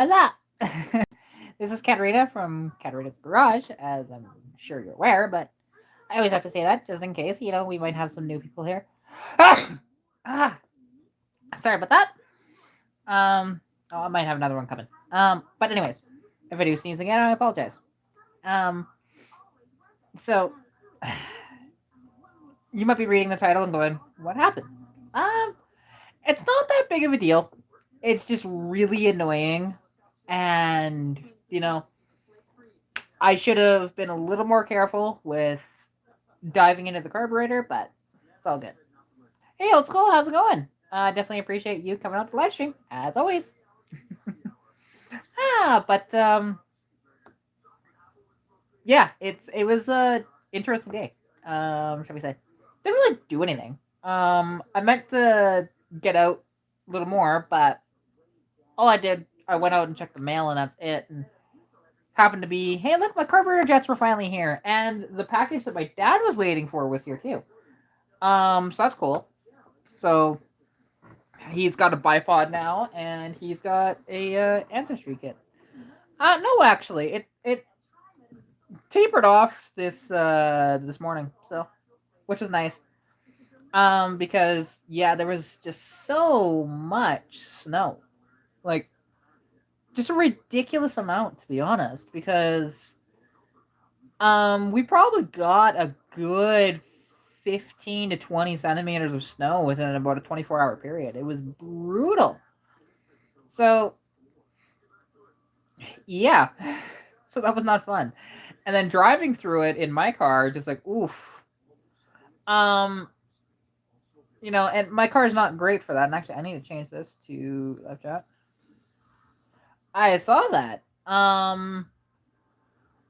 Huzzah! This is Katarina from Katarina's Garage, as I'm sure you're aware, but I always have to say that just in case, we might have some new people here. Ah, sorry about that. I might have another one coming. But anyways, if I do sneeze again, I apologize. Um, so you might be reading the title and going, "What happened?" Um, it's not that big of a deal. It's just really annoying, and you know, I should have been a little more careful with diving into the carburetor, but it's all good. Hey, old school, how's it going? Definitely appreciate you coming out to the live stream, as always. But yeah, it was a interesting day. Shall we say? Didn't really do anything. I meant to get out a little more, but all I did, I went out and checked the mail, and that's it. And happened to be, hey, look, my carburetor jets were finally here, and the package that my dad was waiting for was here too. So that's cool. So he's got a bipod now, and he's got a ancestry kit. No, actually, it tapered off this morning, so which was nice. Because yeah, there was just so much snow, like just a ridiculous amount, to be honest. Because we probably got a good 15 to 20 centimeters of snow within about a 24-hour period. It was brutal. So yeah, so that was not fun. And then driving through it in my car, just like oof. Um, and my car is not great for that. And actually, I need to change this to live chat. I saw that.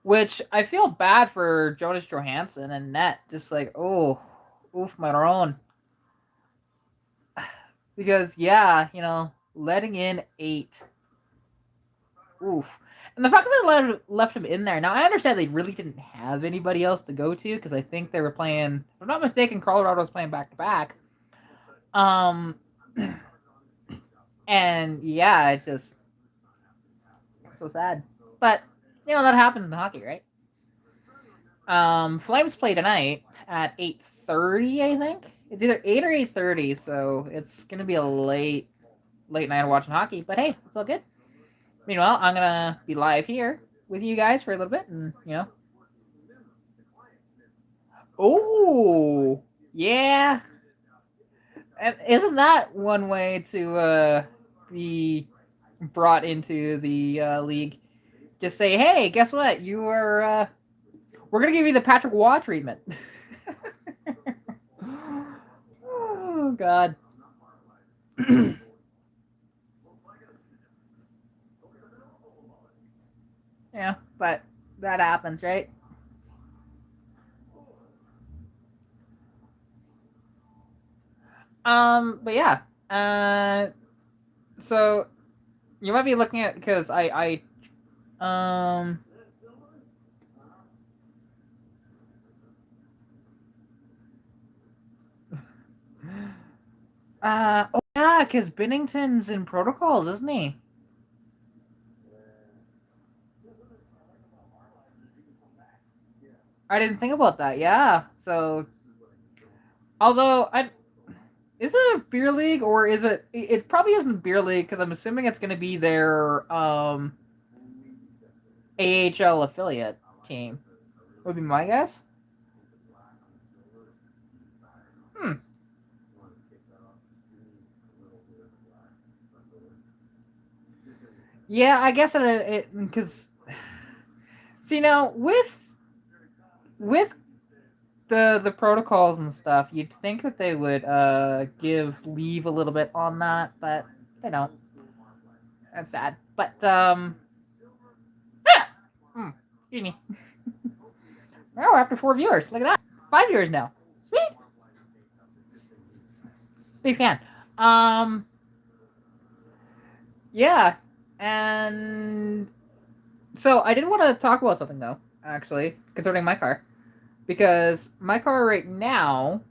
Which I feel bad for Jonas Johansson and Net. Just like, oh, oof, my own. Because yeah, letting in 8. Oof. And the fact that they left him in there. Now I understand they really didn't have anybody else to go to because I think they were playing. If I'm not mistaken, Colorado was playing back to back. And yeah, it's just so sad. But that happens in hockey, right? Flames play tonight at 8:30, I think. It's either 8 or 8:30, so it's gonna be a late night watching hockey. But hey, it's all good. Meanwhile, I'm gonna be live here with you guys for a little bit, and Oh, yeah. And isn't that one way to be brought into the league? Just say, hey, guess what? You are. We're gonna give you the Patrick Waugh treatment. Oh God. Yeah, but that happens, right? But yeah. So you might be looking at because um. Oh yeah, because Bennington's in protocols, isn't he? I didn't think about that. Yeah. So, although is it a beer league or is it? It probably isn't beer league because I'm assuming it's going to be their AHL affiliate team. Would be my guess. Hmm. Yeah, I guess it because see now with the protocols and stuff, you'd think that they would give leave a little bit on that, but they don't. That's sad. But excuse me. Oh, we're after 4 viewers. Look at that. 5 viewers now. Sweet. Big fan. Um, yeah, and so I did want to talk about something though, actually, concerning my car, because my car right now,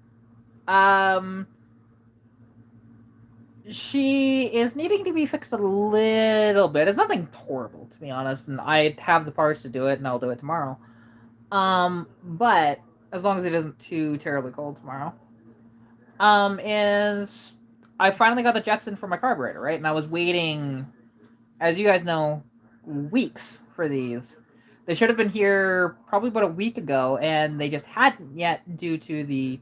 she is needing to be fixed a little bit. It's nothing horrible, to be honest, and I have the parts to do it, and I'll do it tomorrow. But as long as it isn't too terribly cold tomorrow, is I finally got the jets in for my carburetor, right? And I was waiting, as you guys know, weeks for these. They should have been here probably about a week ago, and they just hadn't yet due to the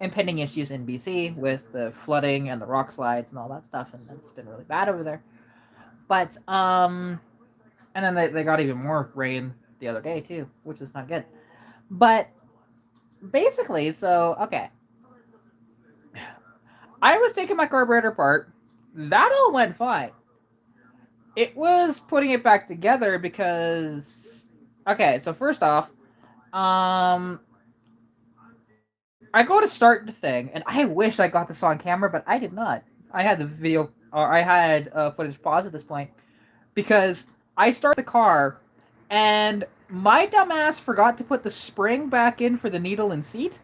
impending issues in BC with the flooding and the rock slides and all that stuff, and it's been really bad over there. But and then they got even more rain the other day too, which is not good. But basically, so okay, I was taking my carburetor apart. That all went fine. It was putting it back together because okay, so first off, I go to start the thing, and I wish I got this on camera, but I did not. I had the video, or I had footage paused at this point because I start the car, and my dumbass forgot to put the spring back in for the needle and seat.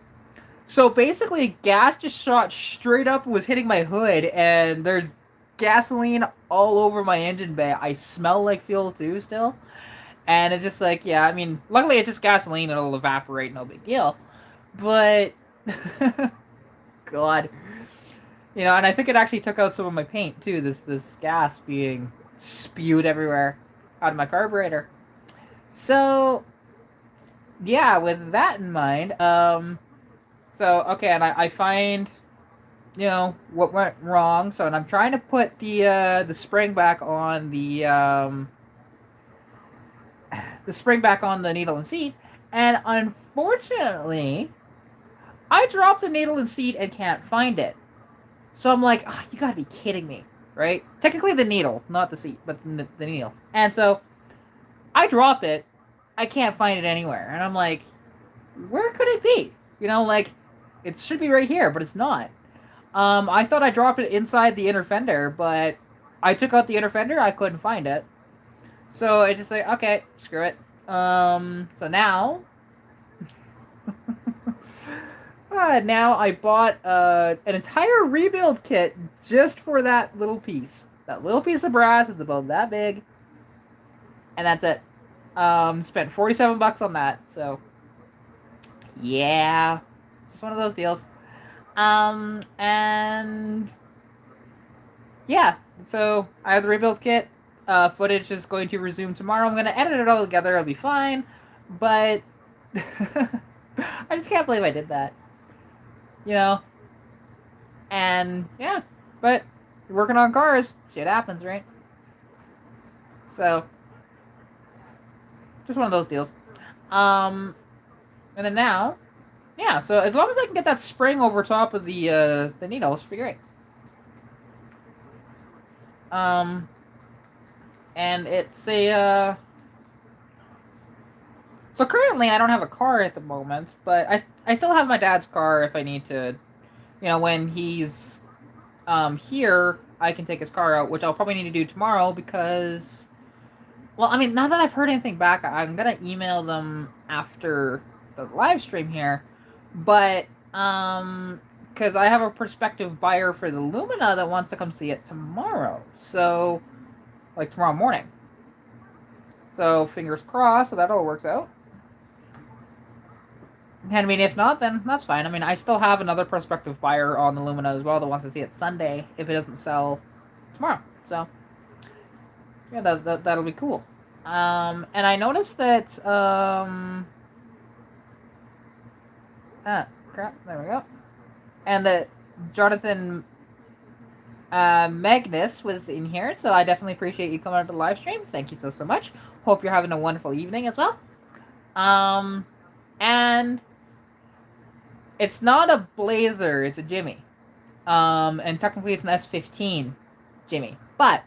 So basically, gas just shot straight up, was hitting my hood, and there's gasoline all over my engine bay. I smell like fuel too still, and it's just like, yeah. I mean, luckily it's just gasoline; it'll evaporate, no big deal. But God, and I think it actually took out some of my paint too. This gas being spewed everywhere out of my carburetor. So yeah, with that in mind, so okay, and I find what went wrong. So and I'm trying to put the spring back on the spring back on the needle and seat, and unfortunately, I dropped the needle and seat and can't find it. So I'm like, oh, you gotta be kidding me, right? Technically the needle, not the seat, but the needle. And so I drop it, I can't find it anywhere, and I'm like, where could it be? Like it should be right here, but it's not. I thought I dropped it inside the inner fender, but I took out the inner fender, I couldn't find it. So it's just like, okay, screw it. So now now I bought an entire rebuild kit just for that little piece. That little piece of brass is about that big, and that's it. Spent $47 on that, so yeah, it's just one of those deals. And yeah, so I have the rebuild kit. Footage is going to resume tomorrow. I'm gonna edit it all together. It'll be fine, but I just can't believe I did that. And yeah, but you're working on cars, shit happens, right? So just one of those deals. And then now, yeah. So as long as I can get that spring over top of the needle, should be great. And it's a So currently I don't have a car at the moment, but I still have my dad's car if I need to. When he's here, I can take his car out, which I'll probably need to do tomorrow because, well, I mean, now that I've heard anything back, I'm gonna email them after the live stream here, but because I have a prospective buyer for the Lumina that wants to come see it tomorrow, so like tomorrow morning. So fingers crossed, so that all works out. And I mean, if not, then that's fine. I mean, I still have another prospective buyer on the Lumina as well that wants to see it Sunday if it doesn't sell tomorrow. So, yeah, that'll be cool. And I noticed that, crap, there we go. And that Jonathan Magnus was in here, so I definitely appreciate you coming out to the live stream. Thank you so much. Hope you're having a wonderful evening as well. And it's not a Blazer, it's a Jimmy. And technically it's an S15 Jimmy. But,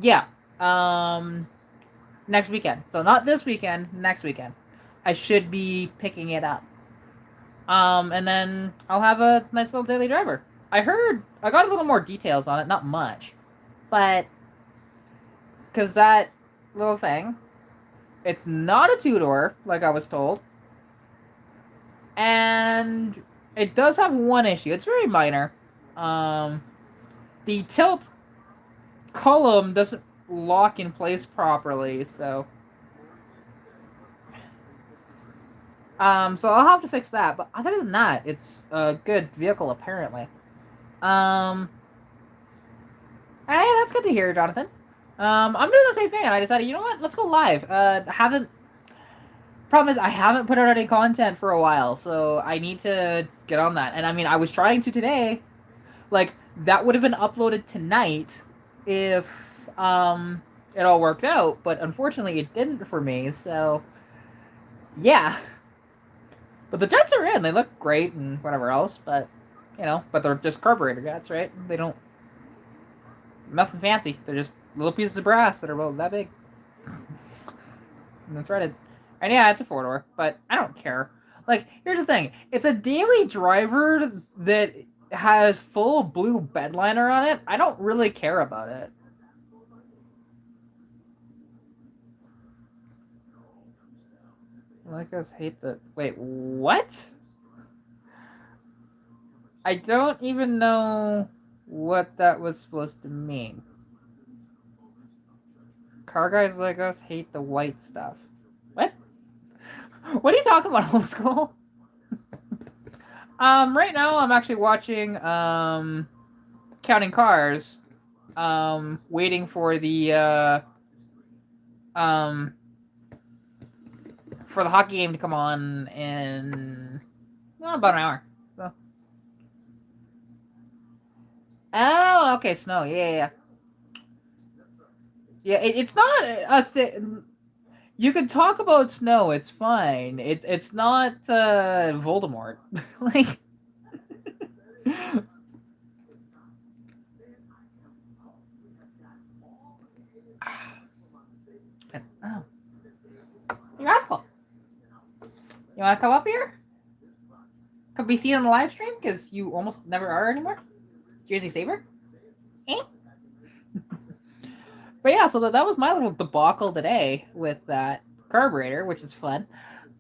yeah. Next weekend. So not this weekend, next weekend. I should be picking it up. And then I'll have a nice little daily driver. I got a little more details on it, not much. But, because that little thing, it's not a two-door, like I was told. And it does have one issue. It's very minor. the tilt column doesn't lock in place properly, so so I'll have to fix that. But other than that, it's a good vehicle apparently. Hey, that's good to hear, Jonathan. I'm doing the same thing, and I decided, you know what? Let's go live. Haven't. Problem is, I haven't put out any content for a while, so I need to get on that. And I mean, I was trying to today. Like, that would have been uploaded tonight if it all worked out, but unfortunately it didn't for me, so yeah. But the jets are in, they look great and whatever else, but you know, but they're just carburetor jets, right? They don't nothing fancy. They're just little pieces of brass that are about that big. And it's threaded. And yeah, it's a 4-door, but I don't care. Like, here's the thing. It's a daily driver that has full blue bedliner on it. I don't really care about it. Like us hate the... Wait, what? I don't even know what that was supposed to mean. Car guys like us hate the white stuff. What? What are you talking about, old school? Right now I'm actually watching Counting Cars. Waiting for the for the hockey game to come on in about an hour. So. Oh, okay, snow. Yeah. Yeah, it's not a thing. You can talk about snow. It's fine. It's not Voldemort. Like. Oh. You rascal. You want to come up here? Could be seen on the live stream because you almost never are anymore. Jersey Saber. Eh? But yeah, so that was my little debacle today with that carburetor, which is fun.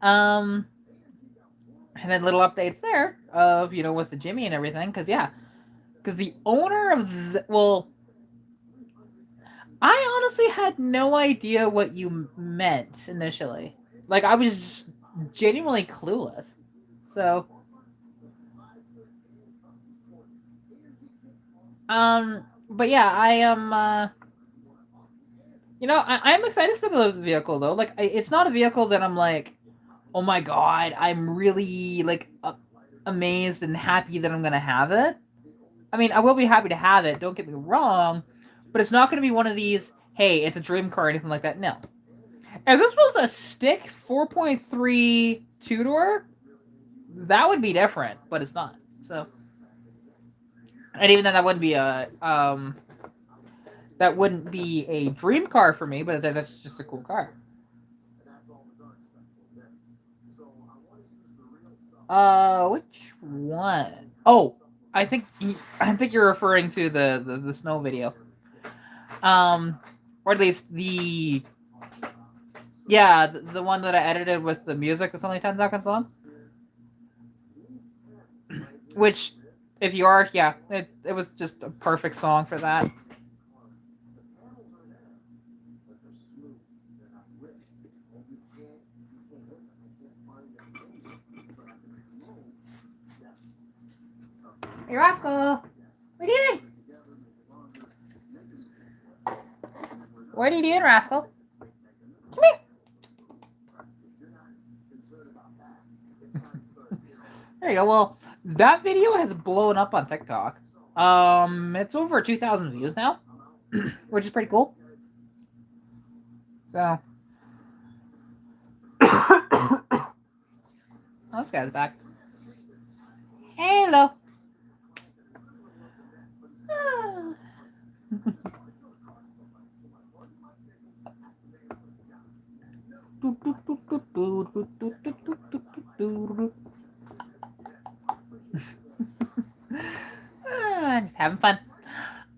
And then little updates there of, you know, with the Jimmy and everything. Because, yeah. Because the owner of well, I honestly had no idea what you meant initially. Like, I was genuinely clueless. So, but yeah, I am, you know, I'm excited for the vehicle, though. Like, it's not a vehicle that I'm like, oh my god, I'm really, like, amazed and happy that I'm going to have it. I mean, I will be happy to have it, don't get me wrong, but it's not going to be one of these, hey, it's a dream car or anything like that. No. If this was a stick 4.3 two-door, that would be different, but it's not. So, and even then, that wouldn't be a dream car for me, but that's just a cool car. Which one? Oh, I think you're referring to the snow video. Or at least the one that I edited with the music that's only 10 seconds long. Which, if you are, yeah, it was just a perfect song for that. Hey, Rascal! What are you doing? What are you doing, Rascal? Come here! There you go. Well, that video has blown up on TikTok. It's over 2,000 views now, which is pretty cool. So, oh, this guy's back. Hello. Just having fun.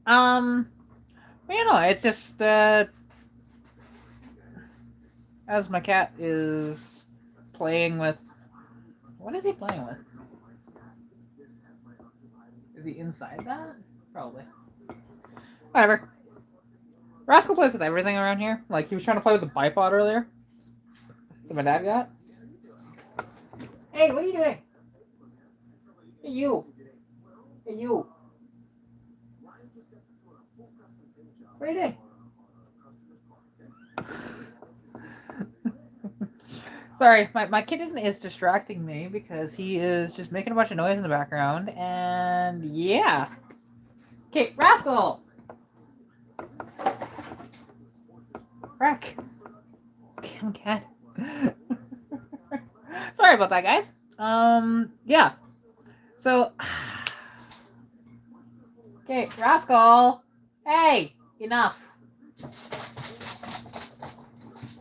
But you know, it's just as my cat is playing with. What is he playing with? Is he inside that? Probably. Whatever. Rascal plays with everything around here. Like, he was trying to play with the bipod earlier that my dad got. Hey, what are you doing? Hey, you. Hey, you. What are you doing? Sorry, my kitten is distracting me because he is just making a bunch of noise in the background, and yeah. Okay, Rascal! Rack. Damn cat. Sorry about that, guys. Yeah. So, okay, Rascal. Hey, enough.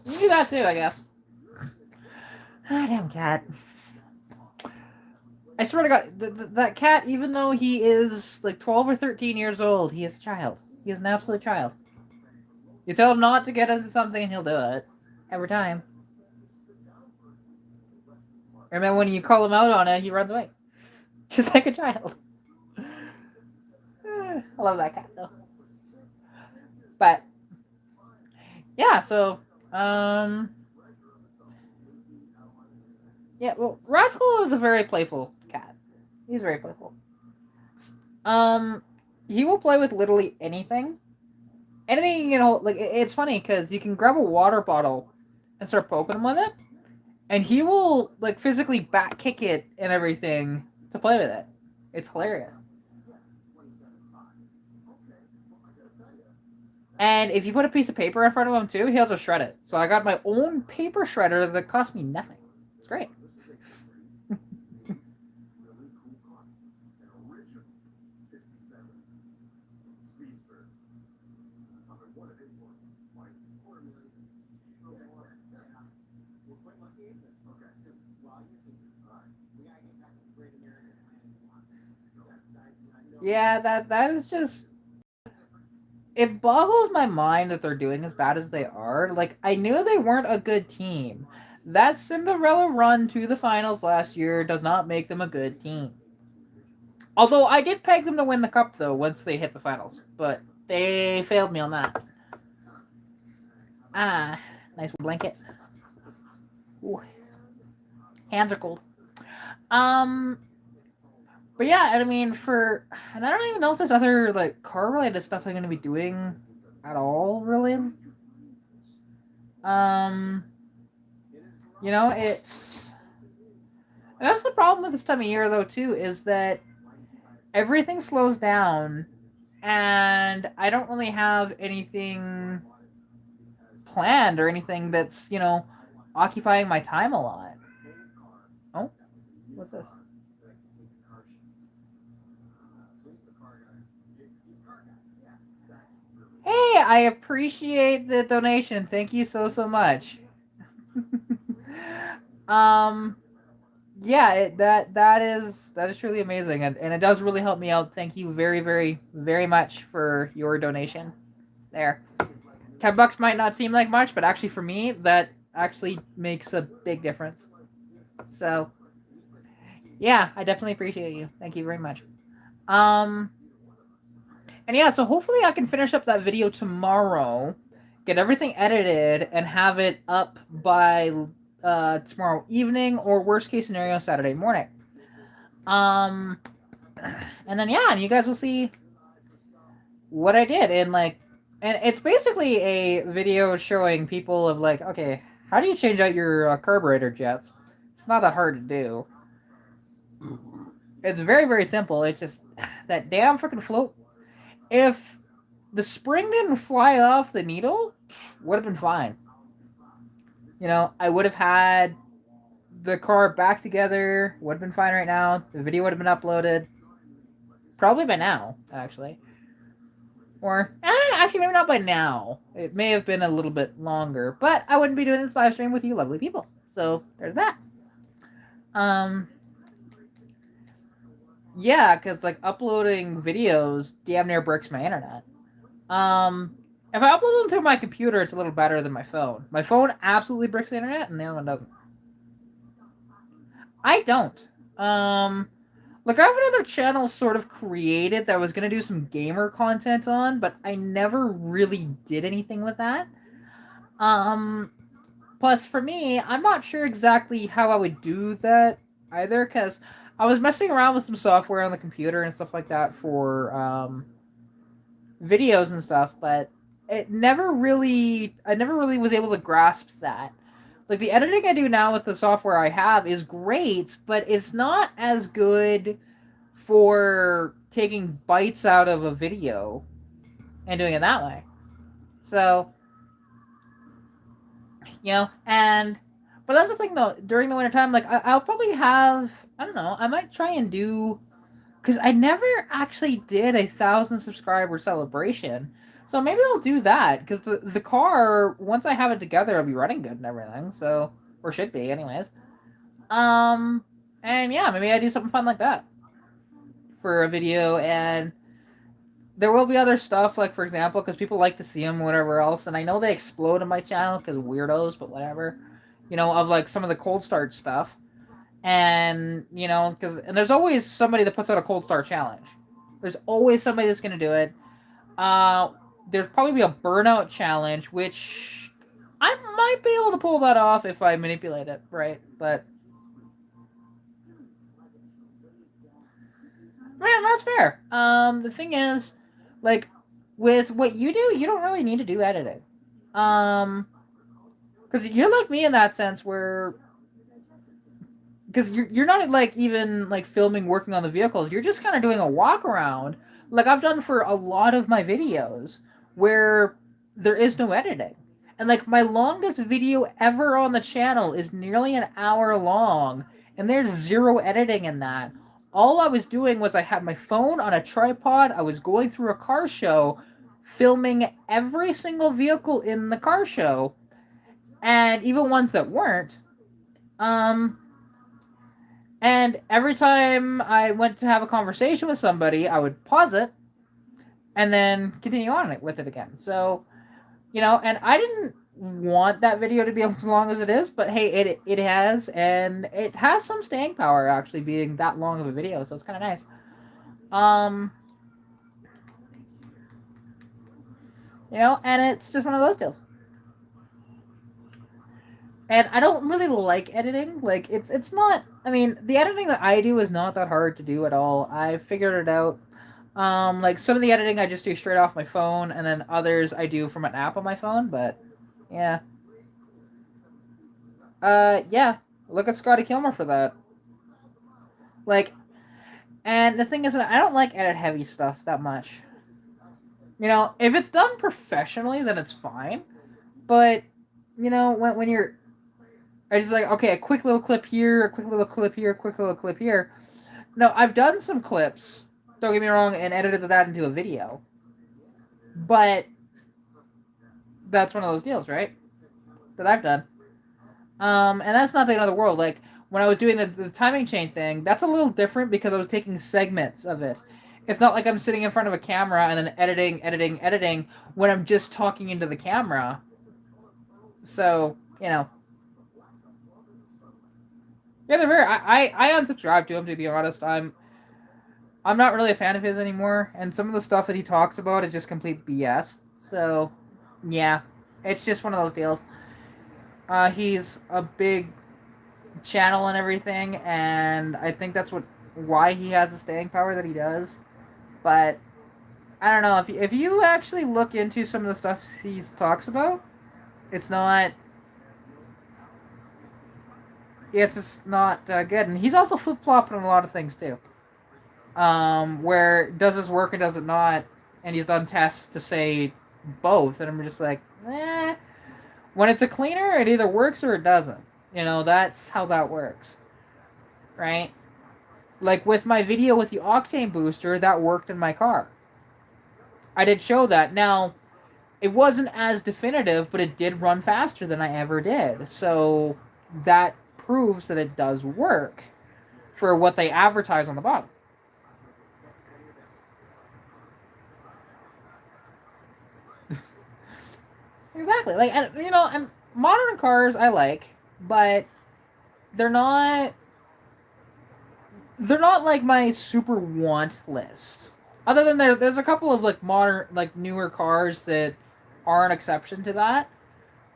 You do that too, I guess. Ah, damn cat. I swear to God, that cat, even though he is like 12 or 13 years old, he is a child. He is an absolute child. You tell him not to get into something and he'll do it. Every time. And then when you call him out on it, he runs away. Just like a child. I love that cat, though. But, yeah, so, yeah, well, Rascal is a very playful cat. He's very playful. He will play with literally anything. Anything, you know, like, it's funny because you can grab a water bottle and start poking him with it, and he will, like, physically back kick it and everything to play with it. It's hilarious. And if you put a piece of paper in front of him too, he'll just shred it. So I got my own paper shredder that cost me nothing. It's great. Yeah, that is just, it boggles my mind that they're doing as bad as they are. Like, I knew they weren't a good team. That Cinderella run to the finals last year does not make them a good team. Although I did peg them to win the cup though once they hit the finals, but they failed me on that. Ah, nice blanket. Ooh, hands are cold. But yeah, I mean, and I don't even know if there's other like car related stuff they're gonna be doing at all, really. You know, and that's the problem with this time of year though too, is that everything slows down, and I don't really have anything planned or anything that's, you know, occupying my time a lot. Oh, what's this? Hey, I appreciate the donation. Thank you so much. Yeah, that is truly amazing, and it does really help me out. Thank you very much for your donation. There, $10 might not seem like much, but actually for me, that actually makes a big difference. So, yeah, I definitely appreciate you. Thank you very much. And yeah, so hopefully I can finish up that video tomorrow, get everything edited, and have it up by tomorrow evening, or worst case scenario, Saturday morning. And then yeah, and you guys will see what I did, and it's basically a video showing people of like, okay, how do you change out your carburetor jets? It's not that hard to do. It's very simple. It's just that damn freaking float. If the spring didn't fly off the needle, would have been fine. You know, I would have had the car back together, would have been fine right now. The video would have been uploaded. Probably by now, actually. Or, actually, maybe not by now. It may have been a little bit longer, but I wouldn't be doing this live stream with you lovely people. So, there's that. Yeah, because, like, uploading videos damn near breaks my internet. If I upload them through my computer, it's a little better than my phone. My phone absolutely bricks the internet, and the other one doesn't. I don't. Like, I have another channel sort of created that I was going to do some gamer content on, but I never really did anything with that. Um, Plus, for me, I'm not sure exactly how I would do that either, because I was messing around with some software on the computer and stuff like that for videos and stuff, but I never really was able to grasp that. Like, the editing I do now with the software I have is great, but it's not as good for taking bites out of a video and doing it that way. So, and but that's the thing though. During the winter time, like I'll probably have, I don't know, I might try and do, because I never actually did 1,000 subscriber celebration. So maybe I'll do that, because the car, once I have it together, it'll be running good and everything. So, or should be, anyways. Um, and yeah, maybe I do something fun like that for a video, and there will be other stuff, like, for example, because people like to see them, whatever else, and I know they explode on my channel because weirdos, but whatever. Of like some of the cold start stuff, and because there's always somebody that puts out a cold start challenge. There's always somebody that's gonna do it. Uh, there's probably be a burnout challenge, which I might be able to pull that off if I manipulate it right, but man, that's fair. The thing is, like, with what you do, you don't really need to do editing. Um, because you're like me in that sense, where because you're not like even like filming working on the vehicles. You're just kind of doing a walk around, like I've done for a lot of my videos, where there is no editing. And like my longest video ever on the channel is nearly an hour long, and there's zero editing in that. All I was doing was I had my phone on a tripod. I was going through a car show, filming every single vehicle in the car show, and even ones that weren't. Um, and every time I went to have a conversation with somebody, I would pause it and then continue on it with it again. So, and I didn't want that video to be as long as it is, but hey, it has, and it has some staying power actually being that long of a video, so it's kind of nice. Um, and it's just one of those deals. And I don't really like editing. Like it's not. I mean, the editing that I do is not that hard to do at all. I figured it out. Like some of the editing I just do straight off my phone, and then others I do from an app on my phone. But yeah, yeah. Look at Scotty Kilmer for that. Like, and the thing is that I don't like edit heavy stuff that much. If it's done professionally, then it's fine. But when you're, I just like, okay, a quick little clip here, a quick little clip here, a quick little clip here. No, I've done some clips, don't get me wrong, and edited that into a video. But that's one of those deals, right? That I've done. And that's not the end of the world. Like, when I was doing the timing chain thing, that's a little different because I was taking segments of it. It's not like I'm sitting in front of a camera and then editing when I'm just talking into the camera. So, yeah, they're very. I unsubscribed to him, to be honest. I'm not really a fan of his anymore, and some of the stuff that he talks about is just complete BS. So, yeah, it's just one of those deals. He's a big channel and everything, and I think that's why he has the staying power that he does. But I don't know, if you actually look into some of the stuff he talks about, it's not. It's just not good, and he's also flip flopping on a lot of things too. Where does this work and does it not? And he's done tests to say both, and I'm just like, eh. When it's a cleaner, it either works or it doesn't. That's how that works, right? Like with my video with the octane booster, that worked in my car. I did show that. Now, it wasn't as definitive, but it did run faster than I ever did. So that proves that it does work for what they advertise on the bottom. Exactly. Like, and modern cars I like, but they're not. they're not like my super want list. Other than there's a couple of like modern, like newer cars that are an exception to that.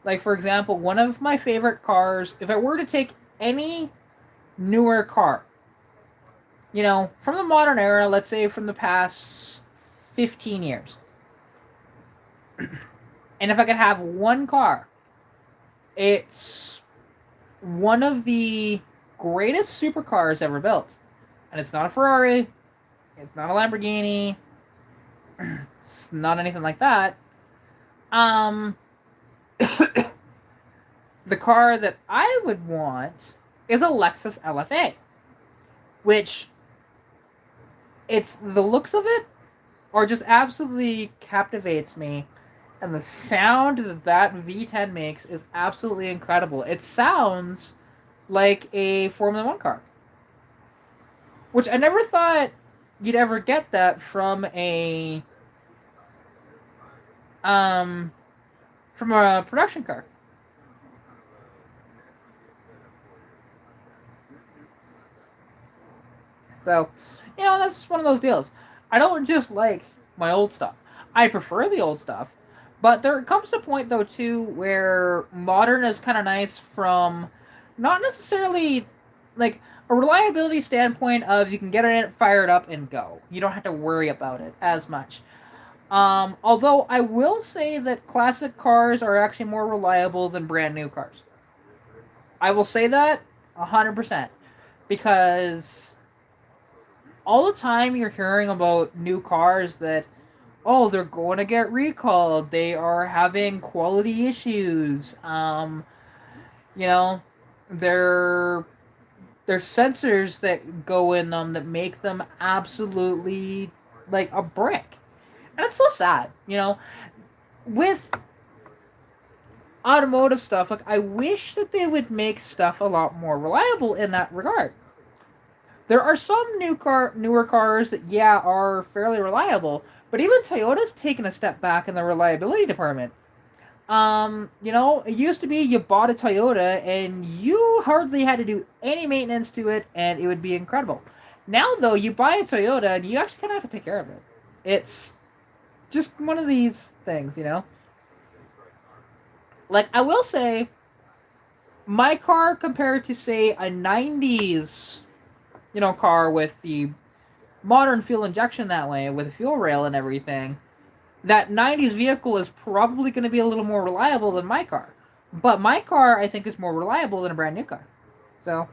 Like for example, one of my favorite cars, if I were to take any newer car, from the modern era, let's say from the past 15 years, and if I could have one car, it's one of the greatest supercars ever built. And it's not a Ferrari, it's not a Lamborghini, it's not anything like that. Um, the car that I would want is a Lexus LFA, which it's the looks of it or just absolutely captivates me, and the sound that V10 makes is absolutely incredible. It sounds like a Formula One car, which I never thought you'd ever get that um from a production car. So, that's one of those deals. I don't just like my old stuff. I prefer the old stuff, but there comes a point though too where modern is kind of nice from not necessarily like a reliability standpoint of you can get it fired up and go. You don't have to worry about it as much. Although I will say that classic cars are actually more reliable than brand new cars. I will say that 100% because all the time you're hearing about new cars that, oh, they're going to get recalled, they are having quality issues, you know there there's sensors that go in them that make them absolutely like a brick, and it's so sad, with automotive stuff. Like, I wish that they would make stuff a lot more reliable in that regard. There are some newer cars that, yeah, are fairly reliable, but even Toyota's taken a step back in the reliability department. It used to be you bought a Toyota and you hardly had to do any maintenance to it, and it would be incredible. Now, though, you buy a Toyota and you actually kind of have to take care of it. It's just one of these things. Like, I will say, my car compared to, say, a 90s, car with the modern fuel injection that way, with a fuel rail and everything, that 90s vehicle is probably going to be a little more reliable than my car. But my car, I think, is more reliable than a brand new car. So,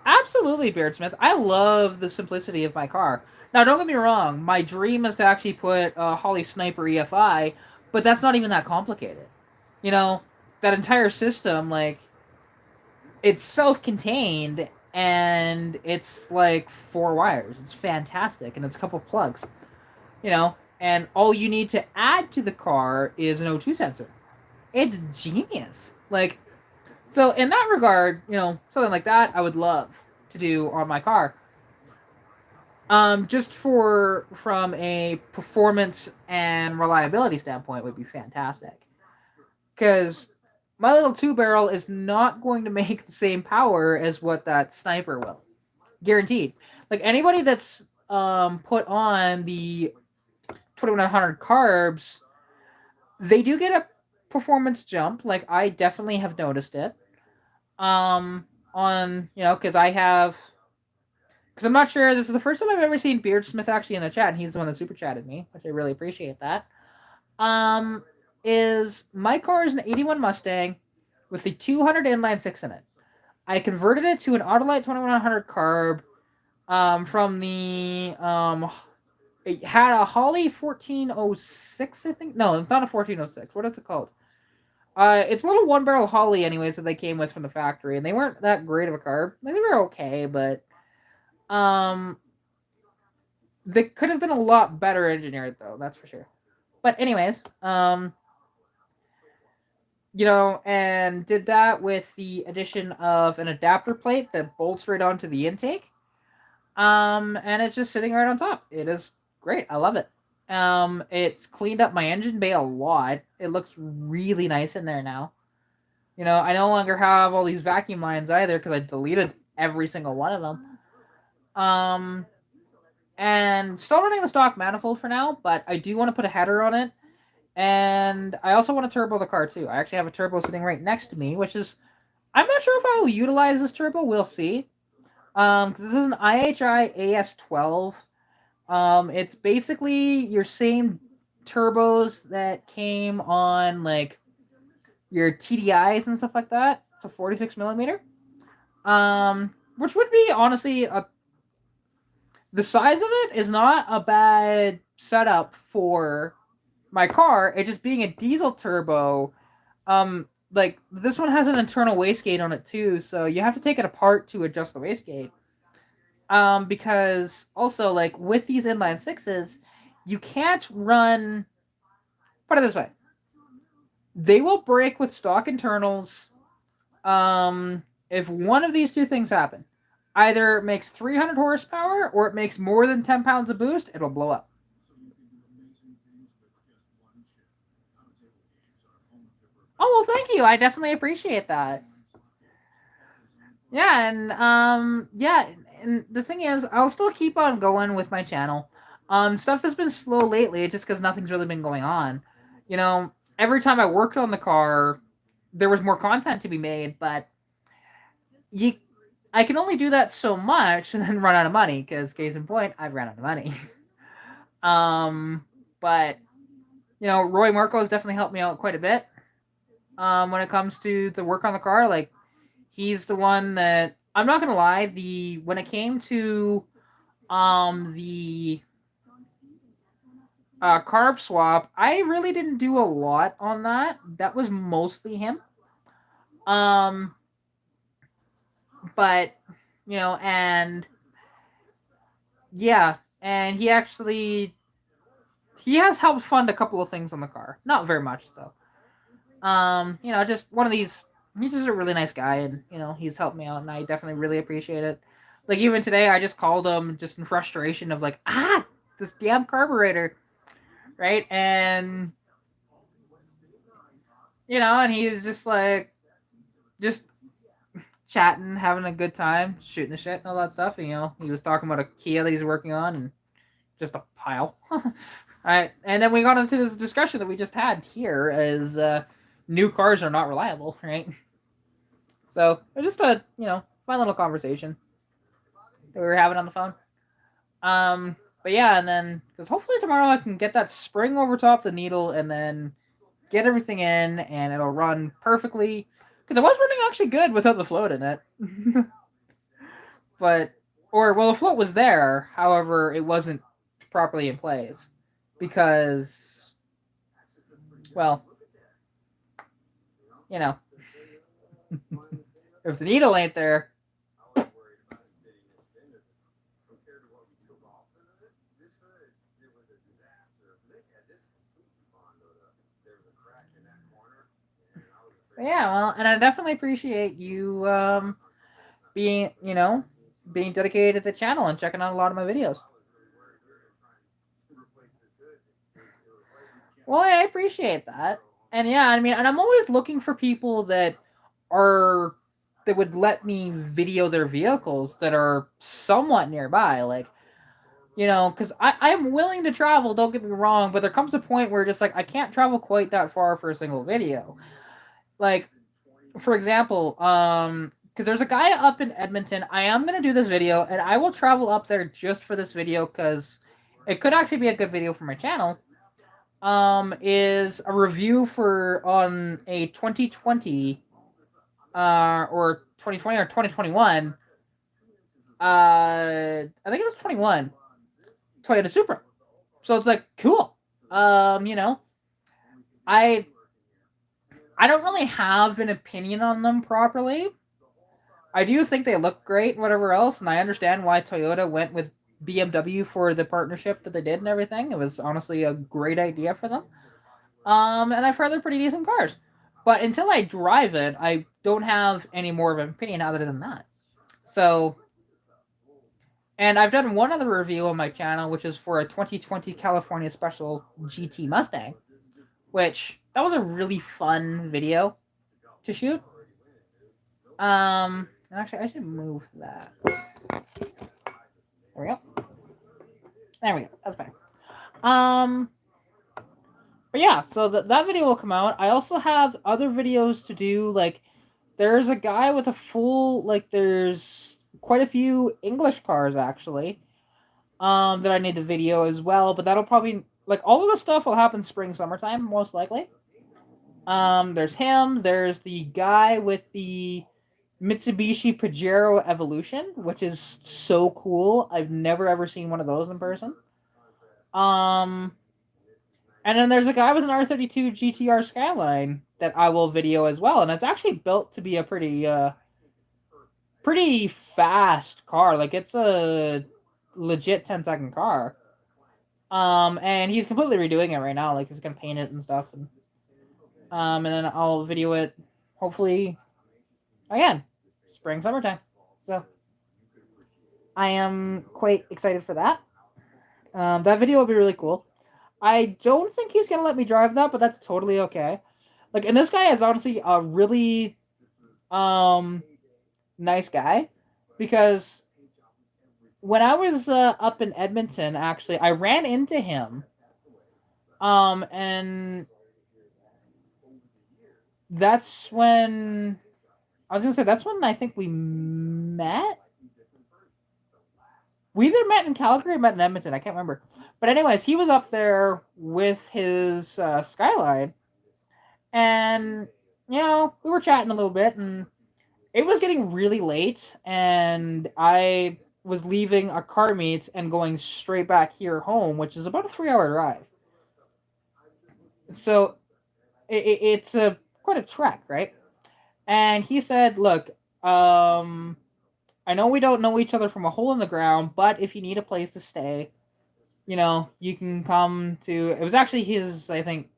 absolutely, Beardsmith. I love the simplicity of my car. Now, don't get me wrong. My dream is to actually put a Holley Sniper EFI, but that's not even that complicated. You know, that entire system, like, it's self-contained, and it's like 4 wires. It's fantastic, and it's a couple plugs. And all you need to add to the car is an O2 sensor. It's genius. Like, so in that regard, something like that I would love to do on my car. Just from a performance and reliability standpoint would be fantastic. Because my little 2 barrel is not going to make the same power as what that Sniper will. Guaranteed. Like, anybody that's put on the 2100 carbs, they do get a performance jump. Like, I definitely have noticed it. On because I'm not sure. This is the first time I've ever seen Beardsmith actually in the chat, and he's the one that super chatted me, which I really appreciate that. Is my car is an 81 Mustang with the 200 inline 6 in it. I converted it to an Autolite 2100 carb from the it had a Holley 1406, I think. No, it's not a 1406. What is it called? It's a little 1 barrel Holley, anyways, that they came with from the factory, and they weren't that great of a carb. They were okay, but they could have been a lot better engineered, though. That's for sure. But anyways, and did that with the addition of an adapter plate that bolts right onto the intake. And it's just sitting right on top. It is great. I love it. It's cleaned up my engine bay a lot. It looks really nice in there now. I no longer have all these vacuum lines either because I deleted every single one of them. And still running the stock manifold for now, but I do want to put a header on it. And I also want to turbo the car too. I actually have a turbo sitting right next to me, which is, I'm not sure if I will utilize this turbo. We'll see. This is an IHI AS12. It's basically your same turbos that came on like your TDIs and stuff like that. It's a 46 millimeter. Which would be honestly the size of it is not a bad setup for my car. It just being a diesel turbo. Like this one has an internal wastegate on it too, so you have to take it apart to adjust the wastegate. Because also like with these inline sixes, you can't run. Put it this way: they will break with stock internals. If one of these two things happen, either it makes 300 horsepower or it makes more than 10 pounds of boost, it'll blow up. Oh, well, thank you. I definitely appreciate that. Yeah, and the thing is, I'll still keep on going with my channel. Stuff has been slow lately just because nothing's really been going on. You know, every time I worked on the car, there was more content to be made, but you I can only do that so much and then run out of money because case in point, I've run out of money. But Roy Marco has definitely helped me out quite a bit. When it comes to the work on the car, like he's the one that I'm not gonna lie. When it came to the carb swap, I really didn't do a lot on that. That was mostly him. But and yeah, and he has helped fund a couple of things on the car. Not very much though. Just one of these. He's just a really nice guy, and he's helped me out, and I definitely really appreciate it. Like even today, I just called him just in frustration of like, this damn carburetor, right? And and he was just like, just chatting, having a good time, shooting the shit and all that stuff. And, he was talking about a Kia that he's working on, and just a pile. All right, and then we got into this discussion that we just had here, as new cars are not reliable, right? So it was just a fun little conversation that we were having on the phone. But yeah, and then because hopefully tomorrow I can get that spring over top the needle and then get everything in, and it'll run perfectly. Because it was running actually good without the float in it. The float was there, however, it wasn't properly in place because, well, if the needle ain't there. Yeah, well, and I definitely appreciate you being dedicated to the channel and checking out a lot of my videos. Well, I appreciate that. And yeah, I mean, and I'm always looking for people that would let me video their vehicles that are somewhat nearby. Like, because I am willing to travel, don't get me wrong, but there comes a point where just like I can't travel quite that far for a single video. Like, for example, because there's a guy up in Edmonton. I am going to do this video, and I will travel up there just for this video because it could actually be a good video for my channel. Is a review on a 2020 or 2020 or 2021. I think it was 21 Toyota Supra. So it's like cool. I don't really have an opinion on them properly. I do think they look great and whatever else, and I understand why Toyota went with BMW for the partnership that they did and everything. It was honestly a great idea for them. And I've heard they're pretty decent cars. But until I drive it, I don't have any more of an opinion other than that. So, and I've done one other review on my channel, which is for a 2020 California Special GT Mustang, which that was a really fun video to shoot. Actually, I should move that. There we go. There we go. That's better. But yeah, so that video will come out. I also have other videos to do. Like, there's a guy with a full, like, there's quite a few English cars actually. That I need to video as well. But that'll probably, like, all of the stuff will happen spring, summertime, most likely. There's him. There's the guy with the Mitsubishi Pajero Evolution, which is so cool. I've never ever seen one of those in person. And then there's a guy with an R32 GTR Skyline that I will video as well, and it's actually built to be a pretty fast car. Like, it's a legit 10-second car. And he's completely redoing it right now. Like, he's gonna paint it and stuff, and then I'll video it hopefully again spring, summertime. So I am quite excited for that. That video will be really cool. I don't think he's gonna let me drive that, but that's totally okay. Like, and this guy is honestly a really nice guy, because when I was up in Edmonton, actually, I ran into him, and that's when that's when I think we met. We either met in Calgary or met in Edmonton. I can't remember. But anyways, he was up there with his Skyline, and we were chatting a little bit, and it was getting really late, and I was leaving a car meet and going straight back here home, which is about a 3-hour drive. So it's quite a trek, right? And he said, "Look, I know we don't know each other from a hole in the ground, but if you need a place to stay, you can come to." It was actually his, I think,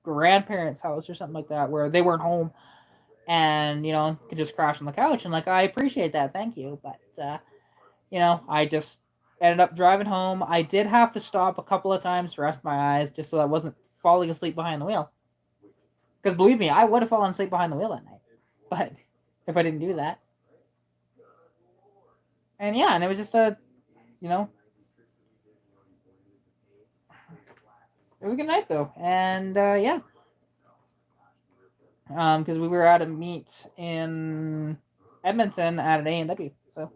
grandparents' house or something like that, where they weren't home, and could just crash on the couch. And, like, I appreciate that, thank you, but I just ended up driving home. I did have to stop a couple of times to rest my eyes, just so I wasn't falling asleep behind the wheel. Because believe me, I would have fallen asleep behind the wheel that night, but if I didn't do that. And yeah, and it was just it was a good night though, and yeah, because we were at a meet in Edmonton at an A&W. So,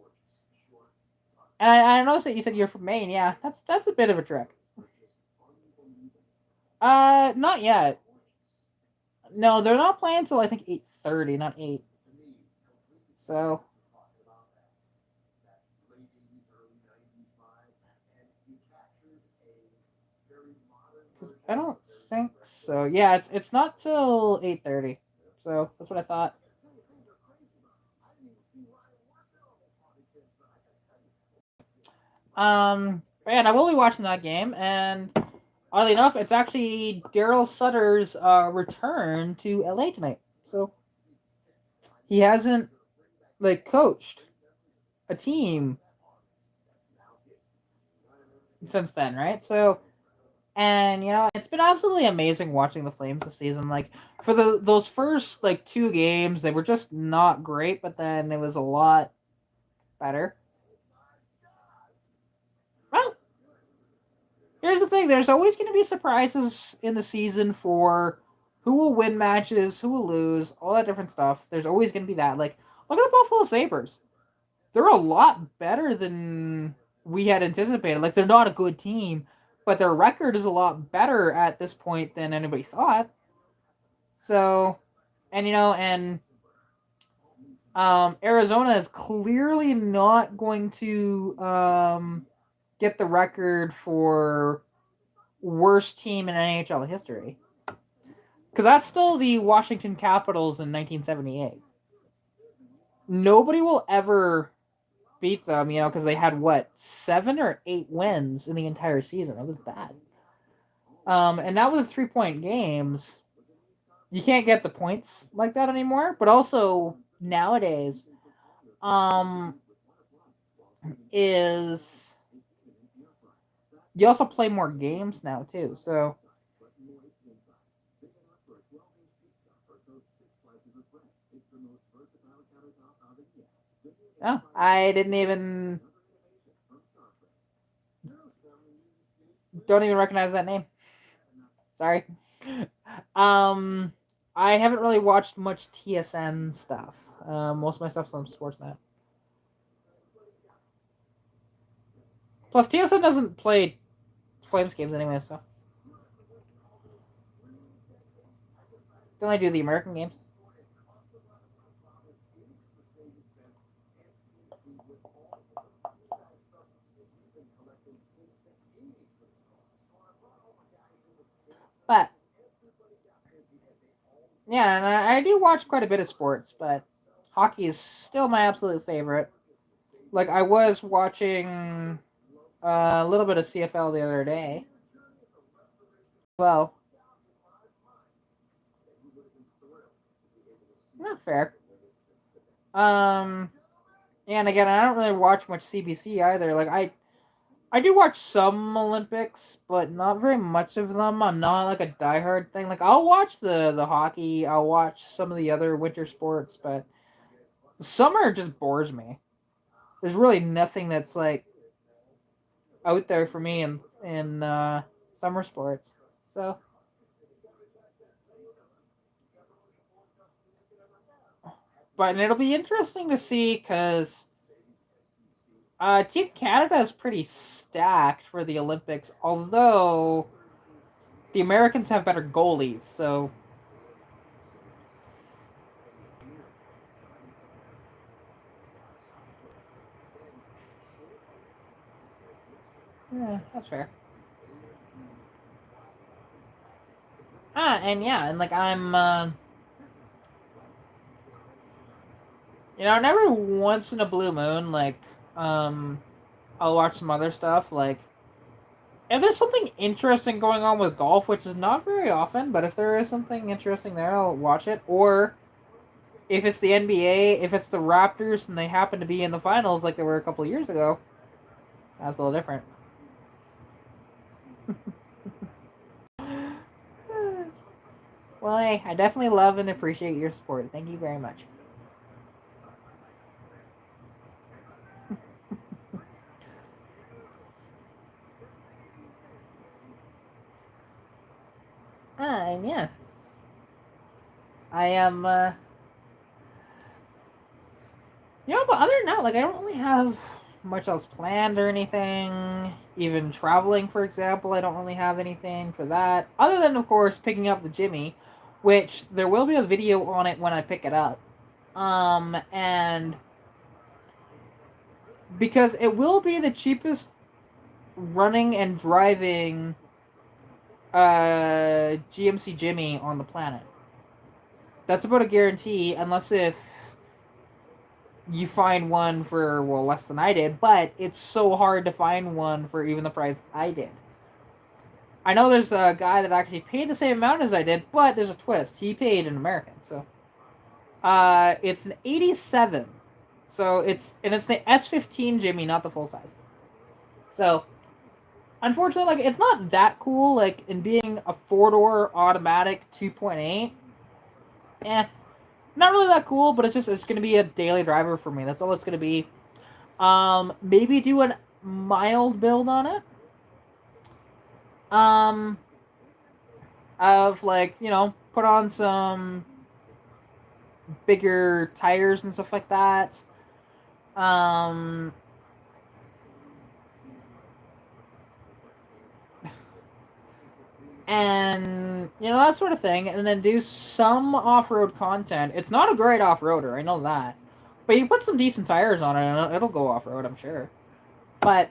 and I noticed that you said you're from Maine. Yeah, that's a bit of a trek. Not yet. No, they're not playing until I think 8:30, not 8. So. Cause I don't think so. Yeah, it's not till 8:30. So that's what I thought. Man, I will be watching that game, and oddly enough, it's actually Daryl Sutter's return to LA tonight. So he hasn't, like, coached a team since then, right? So, and it's been absolutely amazing watching the Flames this season. Like, for those first, like, 2 games, they were just not great, but then it was a lot better. Well, here's the thing: there's always going to be surprises in the season for who will win matches, who will lose, all that different stuff. There's always going to be that. Like, look at the Buffalo Sabres. They're a lot better than we had anticipated. Like, they're not a good team, but their record is a lot better at this point than anybody thought. So, and Arizona is clearly not going to get the record for worst team in NHL history, because that's still the Washington Capitals in 1978. Nobody will ever beat them, because they had 7 or 8 wins in the entire season. It was bad. And that was 3-point games. You can't get the points like that anymore. But also nowadays, is you also play more games now too. So Oh, I didn't even... Don't even recognize that name. Sorry. I haven't really watched much TSN stuff. Most of my stuff's on Sportsnet. Plus, TSN doesn't play Flames games anyway, so they only do the American games. But yeah, and I do watch quite a bit of sports, but hockey is still my absolute favorite. Like I was watching a little bit of CFL the other day. Well, not fair. Um, yeah, and again, I don't really watch much CBC either. Like I do watch some Olympics, but not very much of them. I'm not like a diehard thing. Like I'll watch the hockey, I'll watch some of the other winter sports, but summer just bores me. There's really nothing that's like out there for me in summer sports. So, but it'll be interesting to see because Team Canada is pretty stacked for the Olympics, although the Americans have better goalies. So, yeah, that's fair. And yeah, and like never once in a blue moon, like, I'll watch some other stuff. Like, if there's something interesting going on with golf, which is not very often, but if there is something interesting there, I'll watch it. Or if it's the NBA, if it's the Raptors and they happen to be in the finals like they were a couple of years ago, that's a little different. Well, hey, I definitely love and appreciate your support. Thank you very much. And yeah, I am. But other than that, like I don't really have much else planned or anything. Even traveling, for example, I don't really have anything for that. Other than, of course, picking up the Jimmy, which there will be a video on it when I pick it up. And because it will be the cheapest running and driving GMC Jimmy on the planet. That's about a guarantee, unless if you find one for less than I did, but it's so hard to find one for even the price I did. I know there's a guy that actually paid the same amount as I did, but there's a twist. He paid in American, so it's an 87. So it's the S15 Jimmy, not the full size. So unfortunately, like it's not that cool. Like in being a 4-door automatic 2.8, not really that cool. But it's gonna be a daily driver for me. That's all it's gonna be. Maybe do a mild build on it. Of like put on some bigger tires and stuff like that. And that sort of thing, and then do some off-road content. It's not a great off-roader, I know that, but you put some decent tires on it, and it'll go off-road, I'm sure. But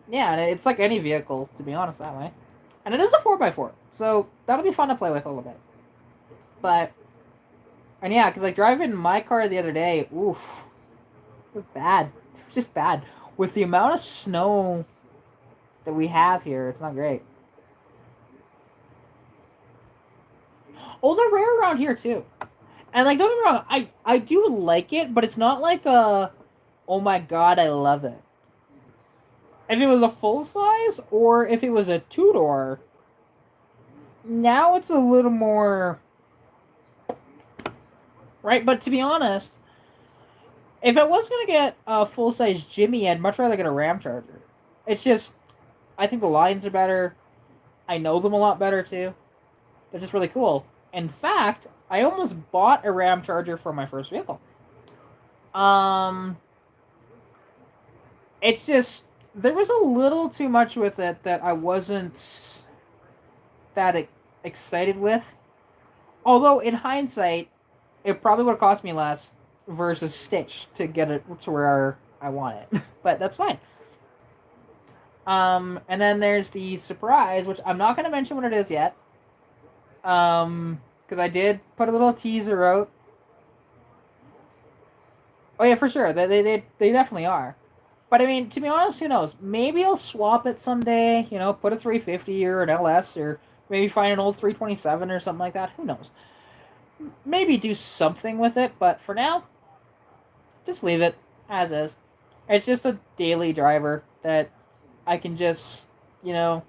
yeah, it's like any vehicle, to be honest, that way. And it is a 4x4, so that'll be fun to play with a little bit. But and yeah, because like driving my car the other day, oof, it was bad. It was just bad with the amount of snow that we have here. It's not great. Oh, they're rare around here too. And like, don't get me wrong, I do like it, but it's not like a, oh my god, I love it. If it was a full size, or if it was a 2-door, now it's a little more. right? But to be honest, if I was gonna get a full size Jimmy, I'd much rather get a Ramcharger. It's just I think the lines are better. I know them a lot better too. They're just really cool. In fact, I almost bought a Ramcharger for my first vehicle. Um, it's just there was a little too much with it that I wasn't that excited with. Although in hindsight, it probably would have cost me less versus Stitch to get it to where I want it. But that's fine. And then there's the surprise, which I'm not going to mention what it is yet. Because I did put a little teaser out. Oh yeah, for sure. They definitely are. But I mean, to be honest, who knows? Maybe I'll swap it someday. You know, put a 350 or an LS, or maybe find an old 327 or something like that. Who knows? Maybe do something with it. But for now, just leave it as is. It's just a daily driver that I can just, you know,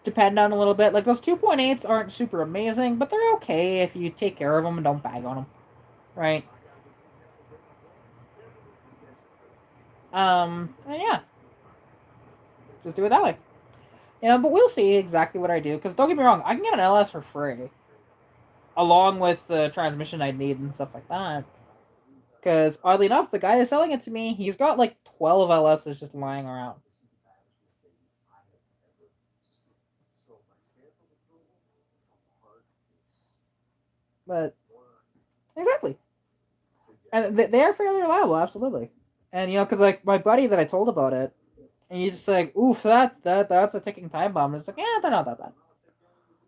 depend on a little bit. Like those 2.8s aren't super amazing, but they're okay if you take care of them and don't bag on them, right? And yeah, just do it that way. You know, but we'll see exactly what I do. Because don't get me wrong, I can get an LS for free, along with the transmission I need and stuff like that. Because oddly enough, the guy that's selling it to me, he's got like 12 LSs just lying around. But exactly, and they are fairly reliable, absolutely. And you know, because like my buddy that I told about it, and he's just like, "Oof, that's a ticking time bomb." And it's like, yeah, they're not that bad.